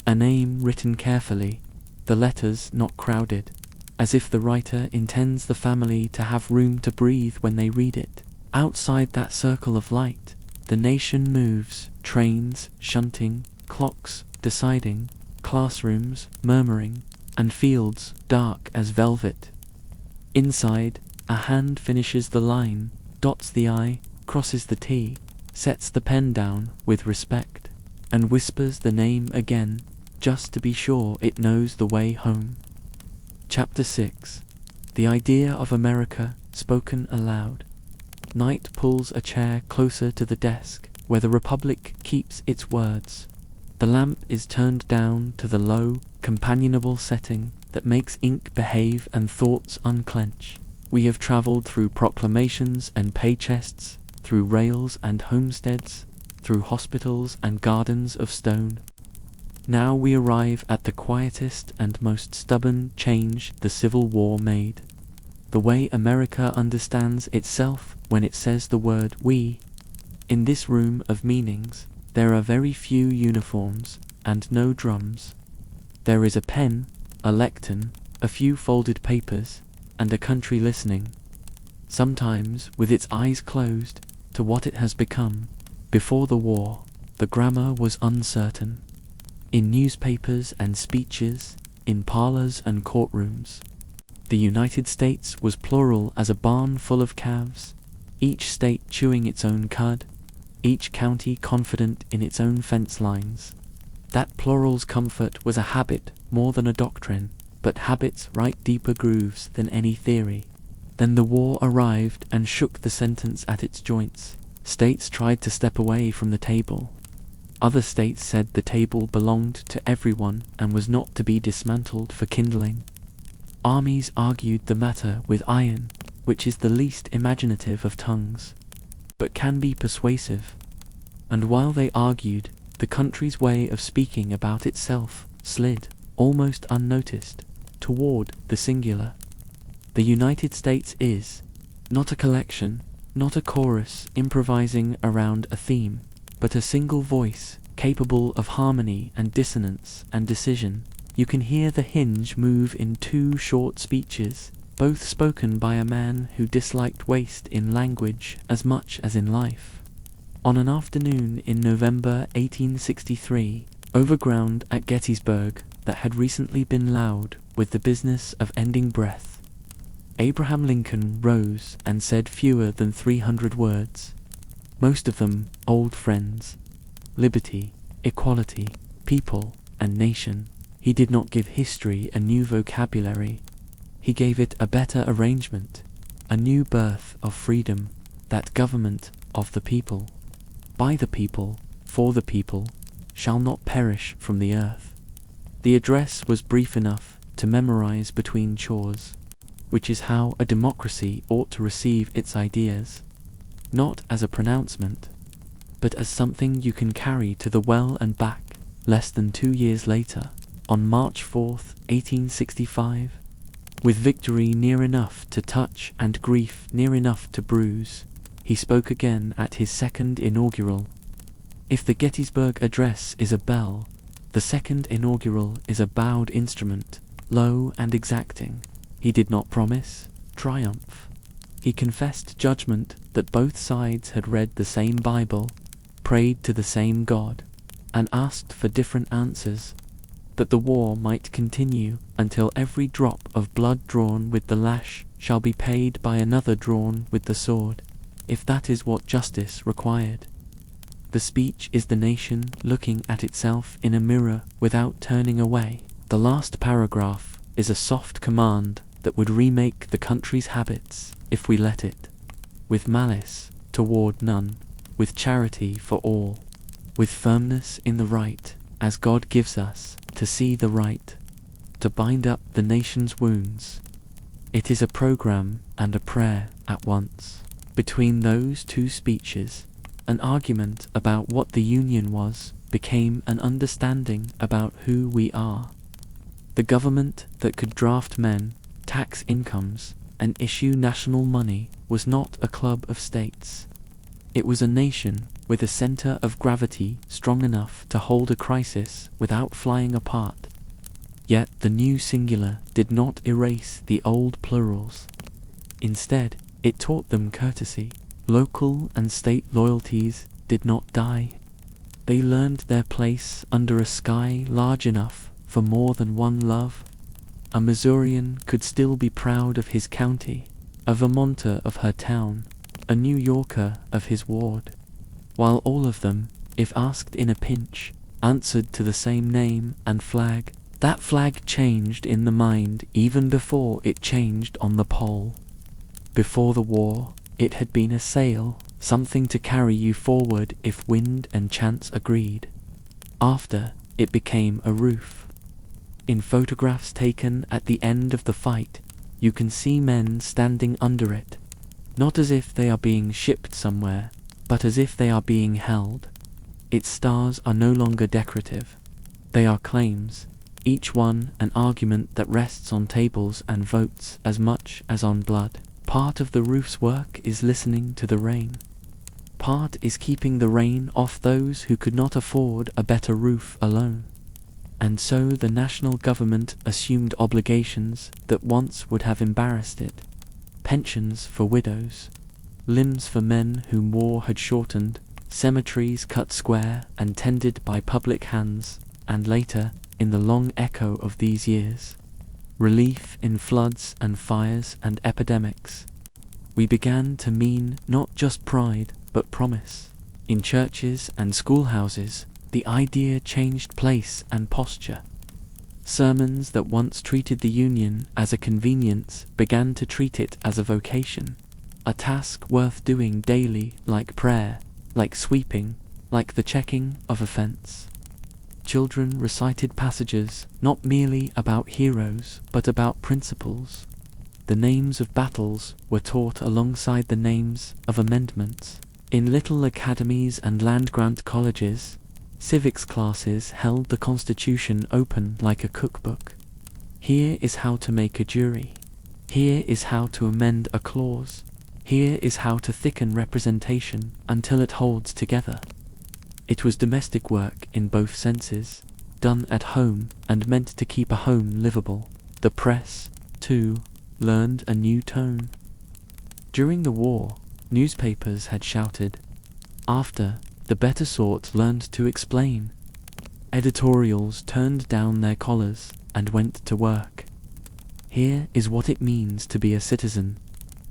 A name written carefully, the letters not crowded, as if the writer intends the family to have room to breathe when they read it. Outside that circle of light, the nation moves, trains shunting, clocks deciding, classrooms murmuring, and fields dark as velvet. Inside, a hand finishes the line, dots the I, crosses the T, sets the pen down with respect, and whispers the name again, just to be sure it knows the way home. Chapter 6. The Idea of America Spoken Aloud. Night pulls a chair closer to the desk, where the Republic keeps its words. The lamp is turned down to the low, companionable setting that makes ink behave and thoughts unclench. We have travelled through proclamations and pay chests, through rails and homesteads, through hospitals and gardens of stone. Now we arrive at the quietest and most stubborn change the Civil War made. The way America understands itself when it says the word we. In this room of meanings, there are very few uniforms and no drums. There is a pen, a lectern, a few folded papers, and a country listening, sometimes with its eyes closed to what it has become. Before the war, the grammar was uncertain. In newspapers and speeches, in parlors and courtrooms, the United States was plural as a barn full of calves, each state chewing its own cud, each county confident in its own fence lines. That plural's comfort was a habit more than a doctrine, but habits write deeper grooves than any theory. Then the war arrived and shook the sentence at its joints. States tried to step away from the table. Other states said the table belonged to everyone and was not to be dismantled for kindling. Armies argued the matter with iron, which is the least imaginative of tongues, but can be persuasive. And while they argued, the country's way of speaking about itself slid, almost unnoticed, toward the singular. The United States is not a collection, not a chorus improvising around a theme, but a single voice capable of harmony and dissonance and decision. You can hear the hinge move in two short speeches, both spoken by a man who disliked waste in language as much as in life. On an afternoon in November 1863, over ground at Gettysburg that had recently been loud with the business of ending breath, Abraham Lincoln rose and said fewer than 300 words, most of them old friends: liberty, equality, people, and nation. He did not give history a new vocabulary. He gave it a better arrangement, a new birth of freedom, that government of the people, by the people, for the people, shall not perish from the earth. The address was brief enough to memorize between chores, which is how a democracy ought to receive its ideas, not as a pronouncement, but as something you can carry to the well and back. Less than 2 years later, on March 4th, 1865, with victory near enough to touch and grief near enough to bruise, he spoke again at his second inaugural. If the Gettysburg Address is a bell, the second inaugural is a bowed instrument, low and exacting. He did not promise triumph. He confessed judgment that both sides had read the same Bible, prayed to the same God, and asked for different answers. that the war might continue until every drop of blood drawn with the lash shall be paid by another drawn with the sword, if that is what justice required. The speech is the nation looking at itself in a mirror without turning away. The last paragraph is a soft command that would remake the country's habits if we let it, with malice toward none, with charity for all, with firmness in the right, as God gives us to see the right, to bind up the nation's wounds. It is a program and a prayer at once. Between those two speeches, an argument about what the Union was became an understanding about who we are. The government that could draft men, tax incomes, and issue national money was not a club of states. It was a nation with a center of gravity strong enough to hold a crisis without flying apart. Yet the new singular did not erase the old plurals. Instead, it taught them courtesy. Local and state loyalties did not die. They learned their place under a sky large enough for more than one love. A Missourian could still be proud of his county, a Vermonter of her town, a New Yorker of his ward, while all of them, if asked in a pinch, answered to the same name and flag. That flag changed in the mind even before it changed on the pole. Before the war, it had been a sail, something to carry you forward if wind and chance agreed. After, it became a roof. In photographs taken at the end of the fight, you can see men standing under it, not as if they are being shipped somewhere, but as if they are being held. Its stars are no longer decorative. They are claims, each one an argument that rests on tables and votes as much as on blood. Part of the roof's work is listening to the rain. Part is keeping the rain off those who could not afford a better roof alone. And so the national government assumed obligations that once would have embarrassed it. Pensions for widows, limbs for men whom war had shortened, cemeteries cut square and tended by public hands, and later, in the long echo of these years, relief in floods and fires and epidemics. We began to mean not just pride, but promise. In churches and schoolhouses, the idea changed place and posture. Sermons that once treated the Union as a convenience began to treat it as a vocation, a task worth doing daily, like prayer, like sweeping, like the checking of a fence. Children recited passages not merely about heroes, but about principles. The names of battles were taught alongside the names of amendments. In little academies and land-grant colleges, civics classes held the Constitution open like a cookbook. Here is how to make a jury. Here is how to amend a clause. Here is how to thicken representation until it holds together. It was domestic work in both senses, done at home and meant to keep a home livable. The press, too, learned a new tone. During the war, newspapers had shouted. After, the better sort learned to explain. Editorials turned down their collars and went to work. Here is what it means to be a citizen.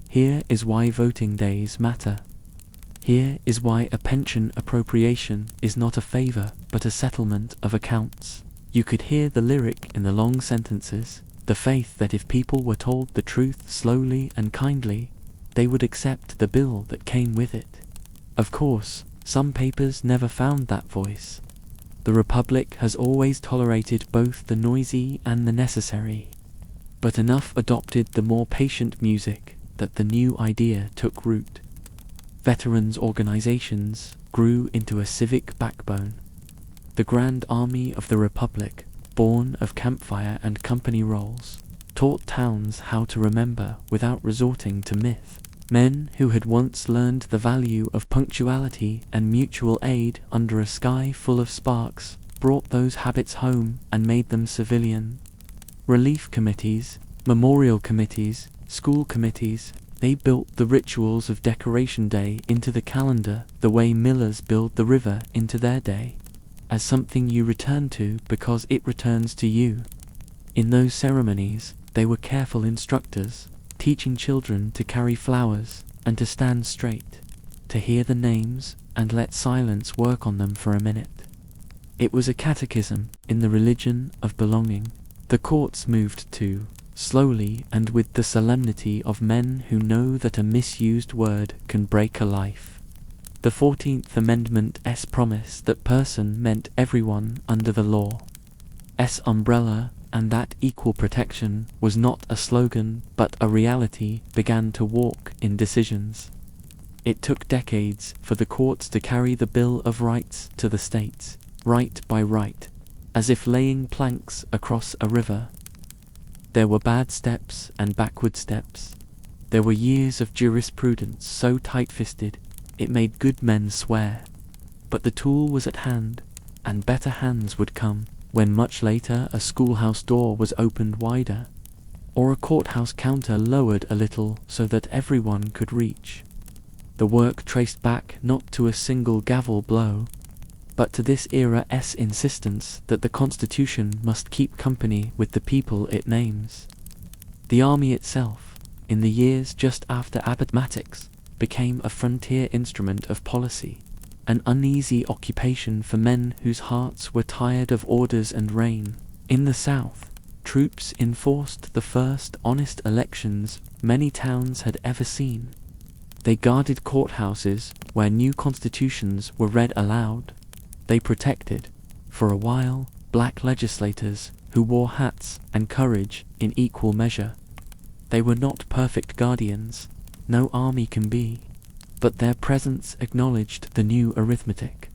Here is why voting days matter. Here is why a pension appropriation is not a favor but a settlement of accounts. You could hear the lyric in the long sentences, the faith that if people were told the truth slowly and kindly, they would accept the bill that came with it. Of course, some papers never found that voice. The Republic has always tolerated both the noisy and the necessary, but enough adopted the more patient music that the new idea took root. Veterans' organizations grew into a civic backbone. The Grand Army of the Republic, born of campfire and company rolls, taught towns how to remember without resorting to myth. Men who had once learned the value of punctuality and mutual aid under a sky full of sparks brought those habits home and made them civilian. Relief committees, memorial committees, school committees, they built the rituals of Decoration Day into the calendar the way millers build the river into their day. as something you return to because it returns to you. In those ceremonies, they were careful instructors, teaching children to carry flowers and to stand straight, to hear the names and let silence work on them for a minute. It was a catechism in the religion of belonging. The courts moved too, slowly and with the solemnity of men who know that a misused word can break a life. The 14th Amendment's promise that person meant everyone under the law's umbrella, and that equal protection was not a slogan but a reality, began to walk in decisions. It took decades for the courts to carry the Bill of Rights to the states, right by right, as if laying planks across a river. There were bad steps and backward steps. There were years of jurisprudence so tight-fisted it made good men swear. But the tool was at hand, and better hands would come when much later a schoolhouse door was opened wider, or a courthouse counter lowered a little so that everyone could reach. The work traced back not to a single gavel blow, but to this era's insistence that the Constitution must keep company with the people it names. The army itself, in the years just after Appomattox, became a frontier instrument of policy, an uneasy occupation for men whose hearts were tired of orders and rain. In the South, troops enforced the first honest elections many towns had ever seen. They guarded courthouses where new constitutions were read aloud. They protected, for a while, black legislators who wore hats and courage in equal measure. They were not perfect guardians, no army can be, but their presence acknowledged the new arithmetic,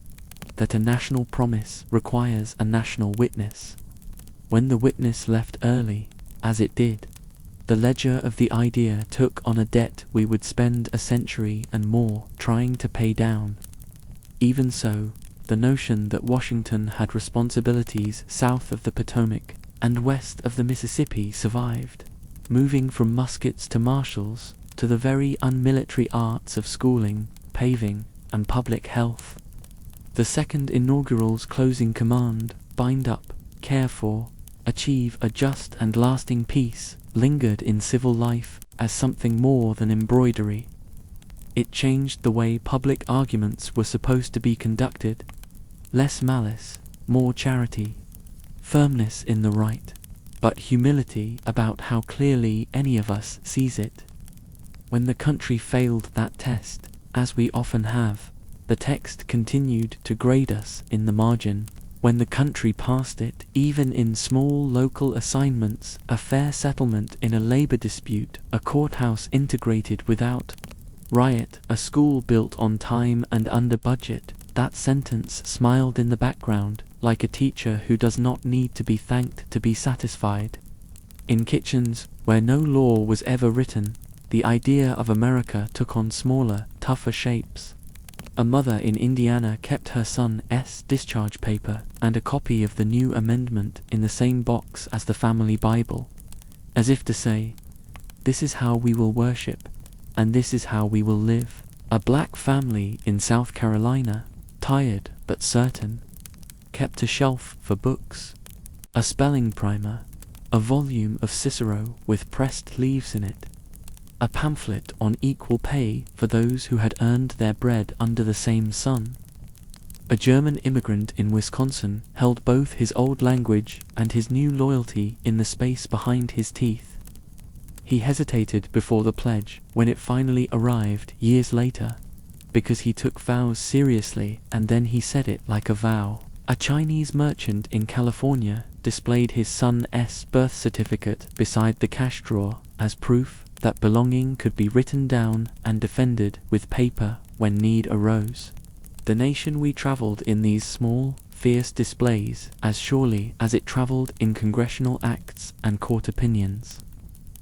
that a national promise requires a national witness. When the witness left early, as it did, the ledger of the idea took on a debt we would spend a century and more trying to pay down. Even so, the notion that Washington had responsibilities south of the Potomac and west of the Mississippi survived, moving from muskets to marshals to the very unmilitary arts of schooling, paving, and public health. The second inaugural's closing command, bind up, care for, achieve a just and lasting peace, lingered in civil life as something more than embroidery. It changed the way public arguments were supposed to be conducted. Less malice, more charity, firmness in the right, but humility about how clearly any of us sees it. When the country failed that test, as we often have, the text continued to grade us in the margin. When the country passed it, even in small local assignments, a fair settlement in a labor dispute, a courthouse integrated without riot, a school built on time and under budget, that sentence smiled in the background, like a teacher who does not need to be thanked to be satisfied. In kitchens, where no law was ever written, the idea of America took on smaller, tougher shapes. A mother in Indiana kept her son's discharge paper and a copy of the new amendment in the same box as the family Bible, as if to say, "This is how we will worship, and this is how we will live." A black family in South Carolina, tired but certain, kept a shelf for books, a spelling primer, a volume of Cicero with pressed leaves in it, a pamphlet on equal pay for those who had earned their bread under the same sun. A German immigrant in Wisconsin held both his old language and his new loyalty in the space behind his teeth. He hesitated before the pledge when it finally arrived years later, because he took vows seriously and then he said it like a vow. A Chinese merchant in California displayed his son's birth certificate beside the cash drawer as proof that belonging could be written down and defended with paper when need arose. The nation we traveled in these small, fierce displays as surely as it traveled in congressional acts and court opinions.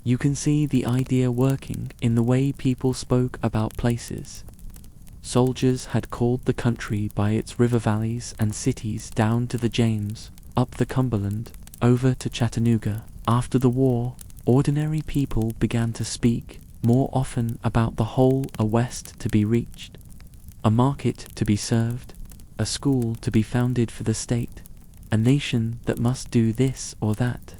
You can see the idea working in the way people spoke about places. Soldiers had called the country by its river valleys and cities down to the James, up the Cumberland, over to Chattanooga. After the war, ordinary people began to speak more often about the whole a west to be reached, a market to be served, a school to be founded for the state, a nation that must do this or that.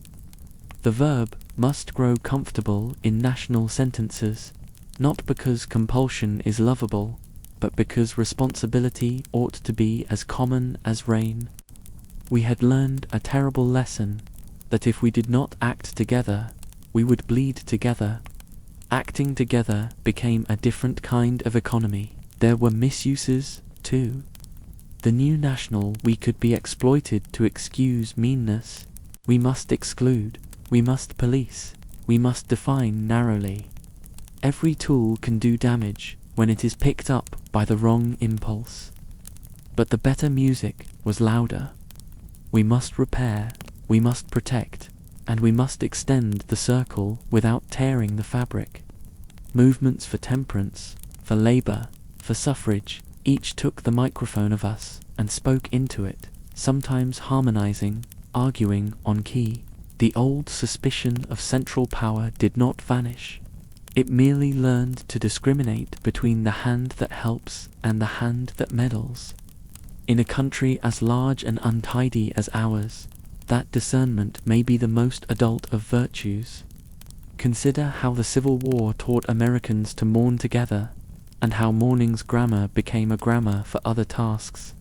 The verb must grow comfortable in national sentences, not because compulsion is lovable, but because responsibility ought to be as common as rain. We had learned a terrible lesson, that if we did not act together, we would bleed together. Acting together became a different kind of economy. There were misuses, too. The new national we could be exploited to excuse meanness. We must exclude, we must police, we must define narrowly. Every tool can do damage when it is picked up by the wrong impulse. But the better music was louder. We must repair, we must protect, and we must extend the circle without tearing the fabric. Movements for temperance, for labor, for suffrage, each took the microphone of us and spoke into it, sometimes harmonizing, arguing on key. The old suspicion of central power did not vanish. It merely learned to discriminate between the hand that helps and the hand that meddles. In a country as large and untidy as ours, that discernment may be the most adult of virtues. Consider how the Civil War taught Americans to mourn together, and how mourning's grammar became a grammar for other tasks.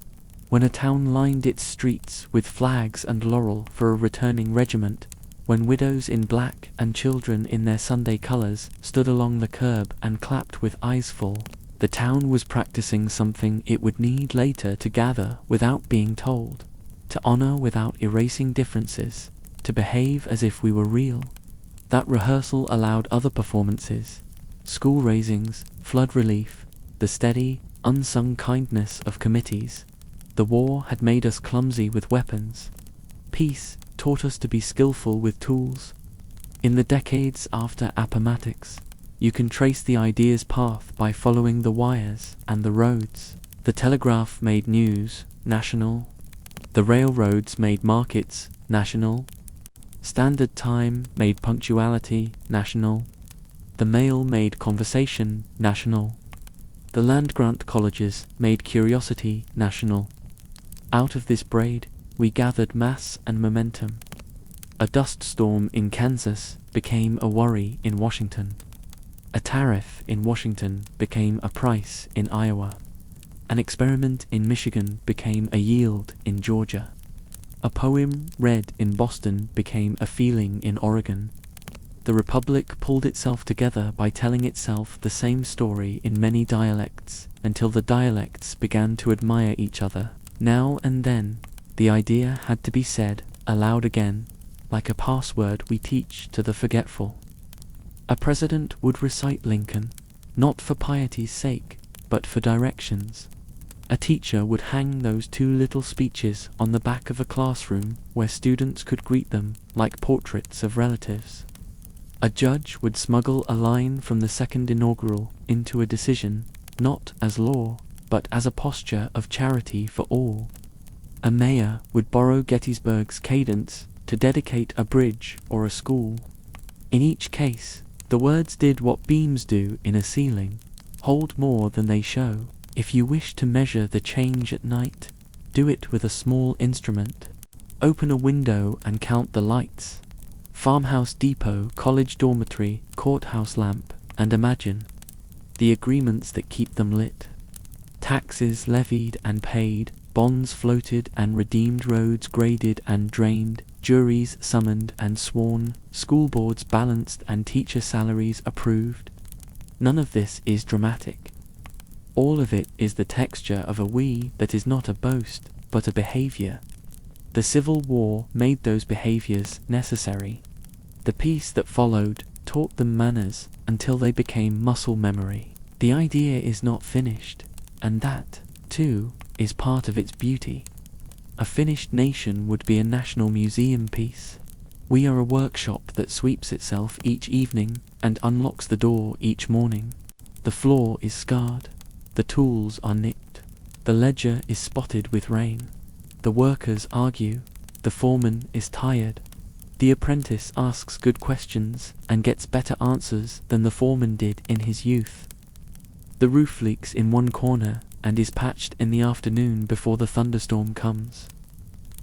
When a town lined its streets with flags and laurel for a returning regiment, when widows in black and children in their Sunday colors stood along the curb and clapped with eyes full, the town was practicing something it would need later to gather without being told, to honor without erasing differences, to behave as if we were real. That rehearsal allowed other performances, school raisings, flood relief, the steady, unsung kindness of committees. The war had made us clumsy with weapons. Peace taught us to be skillful with tools. In the decades after Appomattox, you can trace the idea's path by following the wires and the roads. The telegraph made news, national. The railroads made markets, national. Standard Time made punctuality, national. The mail made conversation, national. The land-grant colleges made curiosity, national. Out of this braid, we gathered mass and momentum. A dust storm in Kansas became a worry in Washington. A tariff in Washington became a price in Iowa. An experiment in Michigan became a yield in Georgia. A poem read in Boston became a feeling in Oregon. The Republic pulled itself together by telling itself the same story in many dialects, until the dialects began to admire each other. Now and then, the idea had to be said aloud again, like a password we teach to the forgetful. A president would recite Lincoln, not for piety's sake, but for directions. A teacher would hang those 2 little speeches on the back of a classroom where students could greet them like portraits of relatives. A judge would smuggle a line from the second inaugural into a decision, not as law, but as a posture of charity for all. A mayor would borrow Gettysburg's cadence to dedicate a bridge or a school. In each case, the words did what beams do in a ceiling, hold more than they show. If you wish to measure the change at night, do it with a small instrument. Open a window and count the lights. Farmhouse depot, college dormitory, courthouse lamp, and imagine the agreements that keep them lit. Taxes levied and paid, bonds floated and redeemed, roads graded and drained, juries summoned and sworn, school boards balanced and teacher salaries approved. None of this is dramatic. All of it is the texture of a we that is not a boast, but a behavior. The Civil War made those behaviors necessary. The peace that followed taught them manners until they became muscle memory. The idea is not finished, and that, too, is part of its beauty. A finished nation would be a national museum piece. We are a workshop that sweeps itself each evening and unlocks the door each morning. The floor is scarred. The tools are nicked. The ledger is spotted with rain. The workers argue. The foreman is tired. The apprentice asks good questions and gets better answers than the foreman did in his youth. The roof leaks in one corner and is patched in the afternoon before the thunderstorm comes.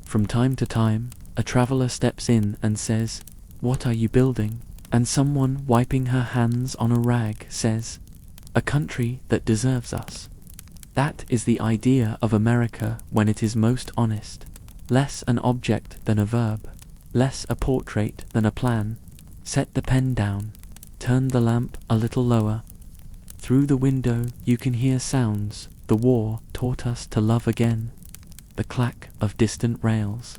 From time to time, a traveler steps in and says, "What are you building?" And someone wiping her hands on a rag says, "A country that deserves us." That is the idea of America when it is most honest. Less an object than a verb, less a portrait than a plan. Set the pen down, turn the lamp a little lower. Through the window you can hear sounds the war taught us to love again. The clack of distant rails,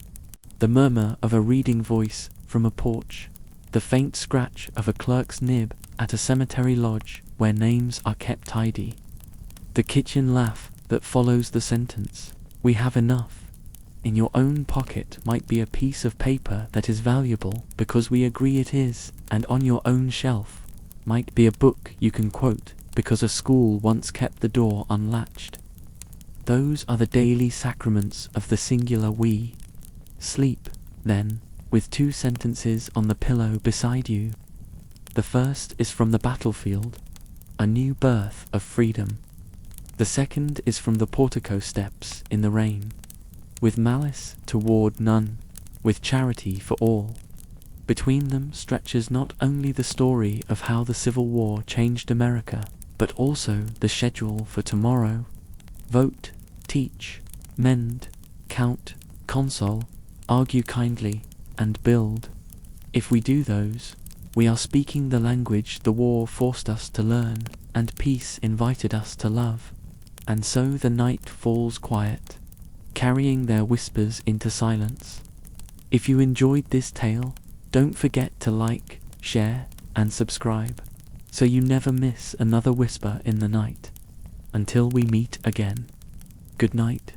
the murmur of a reading voice from a porch, the faint scratch of a clerk's nib at a cemetery lodge where names are kept tidy. The kitchen laugh that follows the sentence, "We have enough." In your own pocket might be a piece of paper that is valuable because we agree it is, and on your own shelf might be a book you can quote because a school once kept the door unlatched. Those are the daily sacraments of the singular we. Sleep, then, with two sentences on the pillow beside you. The first is from the battlefield, a new birth of freedom. The second is from the portico steps in the rain. With malice toward none, with charity for all. Between them stretches not only the story of how the Civil War changed America, but also the schedule for tomorrow. Vote, teach, mend, count, console, argue kindly, and build. If we do those, we are speaking the language the war forced us to learn, and peace invited us to love. And so the night falls quiet, carrying their whispers into silence. If you enjoyed this tale, don't forget to like, share, and subscribe, so you never miss another whisper in the night. Until we meet again, good night.